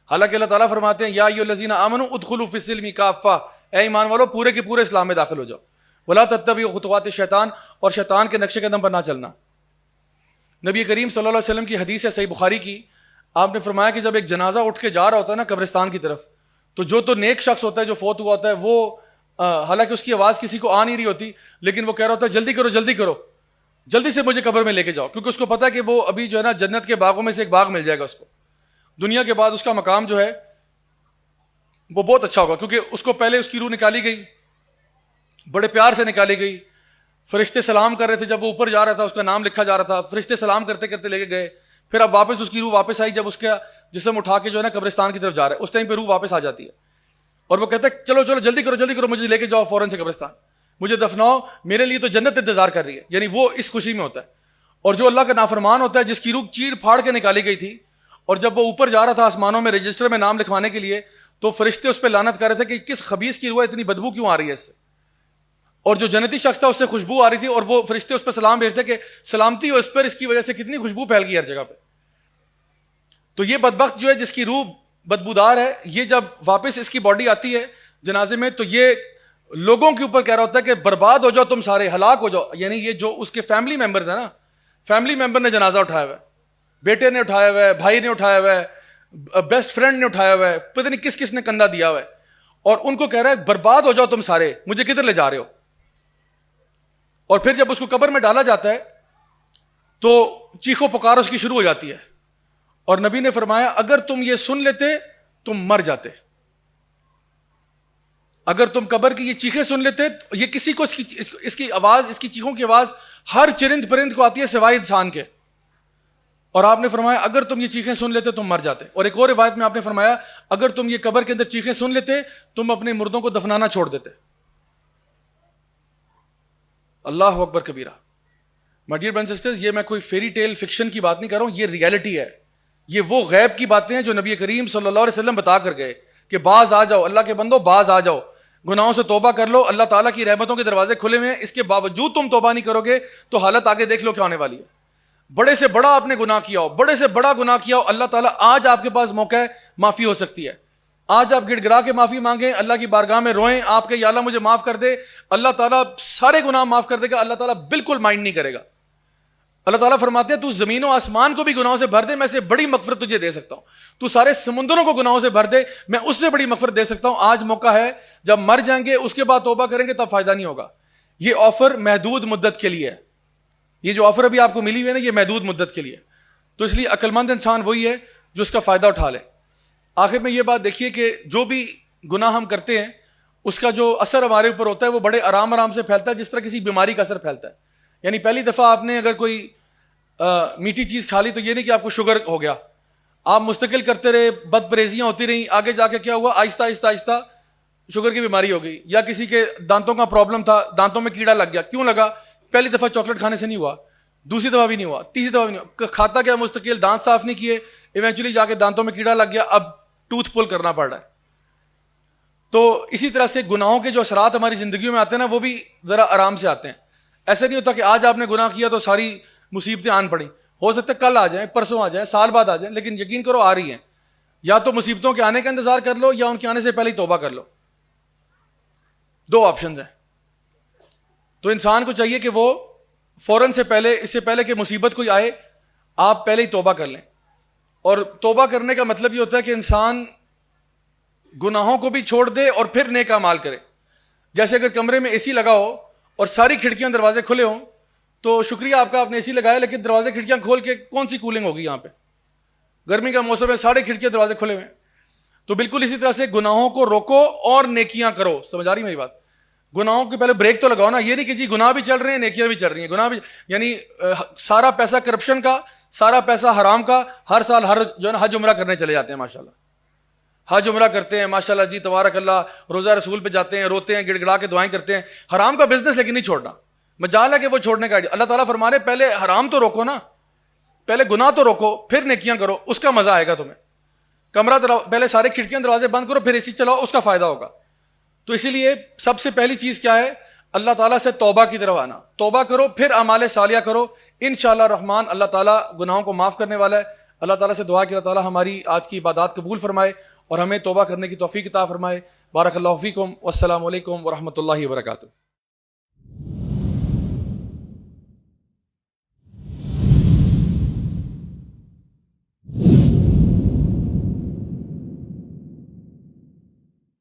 حالانکہ اللہ تعالیٰ فرماتے ہیں یا ایھا الذین آمنوا ادخلوا فی السلم کافہ, اے ایمان والو پورے کے پورے اسلام میں داخل ہو جاؤ. ولا تتبعوا خطوات الشیطان, اور شیطان کے نقش قدم پر نہ چلنا. نبی کریم صلی اللہ علیہ وسلم کی حدیث ہے صحیح بخاری کی, آپ نے فرمایا کہ جب ایک جنازہ اٹھ کے جا رہا ہوتا ہے نا قبرستان کی طرف, تو جو تو نیک شخص ہوتا ہے جو فوت ہوا ہوتا ہے وہ حالانکہ اس کی آواز کسی کو آ نہیں رہی ہوتی, لیکن وہ کہہ رہا ہوتا ہے جلدی کرو جلدی کرو, جلدی سے مجھے قبر میں لے کے جاؤ, کیونکہ اس کو پتا ہے کہ وہ ابھی جو ہے نا جنت کے باغوں میں سے ایک باغ مل جائے گا اس کو. دنیا کے بعد اس کا مقام جو ہے وہ بہت اچھا ہوگا, کیونکہ اس کو پہلے اس کی روح نکالی گئی, بڑے پیار سے نکالی گئی, فرشتے سلام کر رہے تھے, جب وہ اوپر جا رہا تھا اس کا نام لکھا جا رہا تھا, فرشتے سلام کرتے کرتے لے کے گئے. پھر اب واپس اس کی روح واپس آئی, جب اس کا جسم اٹھا کے جو ہے نا قبرستان کی طرف جا رہا ہے, اس ٹائم پہ روح واپس آ جاتی ہے اور وہ کہتا ہے چلو چلو جلدی کرو مجھے لے کے جاؤ فوراً سے قبرستان, مجھے دفناؤ, میرے لیے تو جنت انتظار کر رہی ہے. یعنی وہ اس خوشی میں ہوتا ہے. اور جو اللہ کا نافرمان ہوتا ہے جس کی روح چیر پھاڑ کے نکالی گئی تھی, اور جب وہ اوپر جا رہا تھا آسمانوں میں رجسٹر میں نام لکھوانے کے لیے, تو فرشتے اس پہ لعنت کر رہے تھے کہ کس خبیث کی روح اتنی بدبو کیوں آ رہی ہے اس سے. اور جو جنتی شخص تھا اس سے خوشبو آ رہی تھی, اور وہ فرشتے اس پہ سلام بھیجتے کہ سلامتی ہو اس پر, اس کی وجہ سے کتنی خوشبو پھیل گئی ہر جگہ پہ. تو یہ بدبخت جو ہے جس کی روح بدبودار ہے, یہ جب واپس اس کی باڈی آتی ہے جنازے میں, تو یہ لوگوں کے اوپر کہہ رہا ہوتا ہے کہ برباد ہو جاؤ تم سارے, ہلاک ہو جاؤ. یعنی یہ جو اس کے فیملی ممبرز ہیں نا, فیملی ممبر نے جنازہ اٹھایا ہوا ہے, بیٹے نے اٹھایا ہوا ہے, بھائی نے اٹھایا ہوا ہے, بیسٹ فرینڈ نے اٹھایا ہوا ہے, پتہ نہیں کس کس نے کندھا دیا ہوا ہے, اور ان کو کہہ رہا ہے برباد ہو جاؤ تم سارے, مجھے کدھر لے جا رہے ہو. اور پھر جب اس کو قبر میں ڈالا جاتا ہے تو چیخو پکار اس کی شروع ہو جاتی ہے, اور نبی نے فرمایا اگر تم یہ سن لیتے تم مر جاتے. اگر تم قبر کی یہ چیخیں سن لیتے, یہ کسی کو اس کی آواز, اس کی چیخوں کی آواز ہر چرند پرند کو آتی ہے سوائے انسان کے. اور آپ نے فرمایا اگر تم یہ چیخیں سن لیتے تم مر جاتے. اور ایک اور روایت میں آپ نے فرمایا اگر تم یہ قبر کے اندر چیخیں سن لیتے تم اپنے مردوں کو دفنانا چھوڑ دیتے. اللہ اکبر کبیرہ. My dear brothers and sisters, یہ میں کوئی فیری ٹیل فکشن کی بات نہیں کر رہا ہوں, یہ ریئلٹی ہے. یہ وہ غیب کی باتیں ہیں جو نبی کریم صلی اللہ علیہ وسلم بتا کر گئے کہ باز آ جاؤ, اللہ کے بندو باز آ جاؤ, گناہوں سے توبہ کر لو, اللہ تعالیٰ کی رحمتوں کے دروازے کھلے ہوئے ہیں, اس کے باوجود تم توبہ نہیں کرو گے تو حالت آگے دیکھ لو کیا ہونے والی ہے. بڑے سے بڑا آپ نے گناہ کیا ہو, بڑے سے بڑا گناہ کیا ہو, اللہ تعالیٰ آج آپ کے پاس موقع ہے, معافی ہو سکتی ہے. آج آپ گڑ گڑا کے معافی مانگیں, اللہ کی بارگاہ میں روئیں, آپ کے یا اللہ مجھے معاف کر دے, اللہ تعالیٰ سارے گناہ معاف کر دے گا. اللہ تعالیٰ بالکل مائنڈ نہیں کرے گا. اللہ تعالیٰ فرماتے ہیں تو زمین و آسمان کو بھی گناہوں سے بھر دے, میں سے بڑی مغفرت تجھے دے سکتا ہوں. تو سارے سمندروں کو گناہوں سے بھر دے, میں اس سے بڑی مغفرت دے سکتا ہوں. آج موقع ہے, جب مر جائیں گے اس کے بعد توبہ کریں گے تب فائدہ نہیں ہوگا. یہ آفر محدود مدت کے لیے ہے. یہ جو آفر ابھی آپ کو ملی ہوئی ہے نا, یہ محدود مدت کے لیے. تو اس لیے عقل مند انسان وہی ہے جو اس کا فائدہ اٹھا لے. آخر میں یہ بات دیکھیے کہ جو بھی گناہ ہم کرتے ہیں اس کا جو اثر ہمارے اوپر ہوتا ہے وہ بڑے آرام آرام سے پھیلتا ہے, جس طرح کسی بیماری کا اثر پھیلتا ہے. یعنی پہلی دفعہ آپ نے اگر کوئی میٹھی چیز کھا لی تو یہ نہیں کہ آپ کو شوگر ہو گیا, آپ مستقل کرتے رہے, بد پرہیزیاں ہوتی رہیں, آگے جا کے کیا ہوا, آہستہ آہستہ آہستہ شوگر کی بیماری ہو گئی. یا کسی کے دانتوں کا پرابلم تھا, دانتوں میں کیڑا لگ گیا. کیوں لگا؟ پہلی دفعہ چاکلیٹ کھانے سے نہیں ہوا, دوسری دفعہ بھی نہیں ہوا, تیسری دفعہ بھی نہیں ہوا, کھاتا گیا مستقل, دانت صاف نہیں کیے, ایونچولی جا کے دانتوں میں کیڑا لگ گیا, اب ٹوتھ پل کرنا پڑ رہا ہے. تو اسی طرح سے گناہوں کے جو اثرات ہماری زندگیوں میں آتے ہیں نا, وہ بھی ذرا آرام سے آتے ہیں. ایسا نہیں ہوتا کہ آج آپ نے گناہ کیا تو ساری مصیبتیں آن پڑیں. ہو سکتا ہے کل آ جائیں, پرسوں آ جائیں, سال بعد آ جائیں, لیکن یقین کرو آ رہی ہیں. یا تو مصیبتوں کے آنے کا انتظار کر لو یا ان کے آنے سے پہلے ہی توبہ کر لو. دو آپشنز ہیں. تو انسان کو چاہیے کہ وہ فوراً سے پہلے, اس سے پہلے کہ مصیبت کوئی آئے, آپ پہلے ہی توبہ کر لیں. اور توبہ کرنے کا مطلب یہ ہوتا ہے کہ انسان گناہوں کو بھی چھوڑ دے اور پھر نیک اعمال کرے. جیسے اگر کمرے میں اے سی لگا ہو اور ساری کھڑکیاں دروازے کھلے ہوں تو شکریہ آپ کا, آپ نے اے سی لگایا, لیکن دروازے کھڑکیاں کھول کے کون سی کولنگ ہوگی یہاں پہ؟ گرمی کا موسم ہے, سارے کھڑکیاں دروازے کھلے ہوئے ہیں. تو بالکل اسی طرح سے گناہوں کو روکو اور نیکیاں کرو. سمجھ آ رہی میری بات؟ گناہوں کے پہلے بریک تو لگاؤ نا. یہ نہیں کہ جی گناہ بھی چل رہے ہیں نیکیاں بھی چل رہی ہیں. گناہ بھی یعنی سارا پیسہ کرپشن کا, سارا پیسہ حرام کا, ہر سال ہر جو ہے نا حج عمرہ کرنے چلے جاتے ہیں. ماشاءاللہ حج عمرہ کرتے ہیں, ماشاءاللہ جی تبارک اللہ, روزہ رسول پہ جاتے ہیں, روتے ہیں, گڑ گڑا کے دعائیں کرتے ہیں. حرام کا بزنس لیکن نہیں چھوڑنا. مجال ہے کہ وہ چھوڑنے کا. اللہ تعالیٰ فرما رہے پہلے حرام تو روکو نا, پہلے گناہ تو روکو, پھر نیکیاں کرو, اس کا مزہ آئے گا تمہیں. کمرہ پہلے سارے کھڑکیاں دروازے بند کرو, پھر اے سی چلاؤ, اس کا فائدہ ہوگا. تو اسی لیے سب سے پہلی چیز کیا ہے؟ اللہ تعالیٰ سے توبہ کی طرف آنا. توبہ کرو, پھر اعمال صالحہ کرو. انشاءاللہ الرحمن اللہ تعالیٰ گناہوں کو معاف کرنے والا ہے. اللہ تعالیٰ سے دعا کہ اللہ تعالیٰ ہماری آج کی عبادات قبول فرمائے اور ہمیں توبہ کرنے کی توفیق عطا فرمائے. بارک اللہ فیکم, والسلام علیکم ورحمۃ اللہ وبرکاتہ.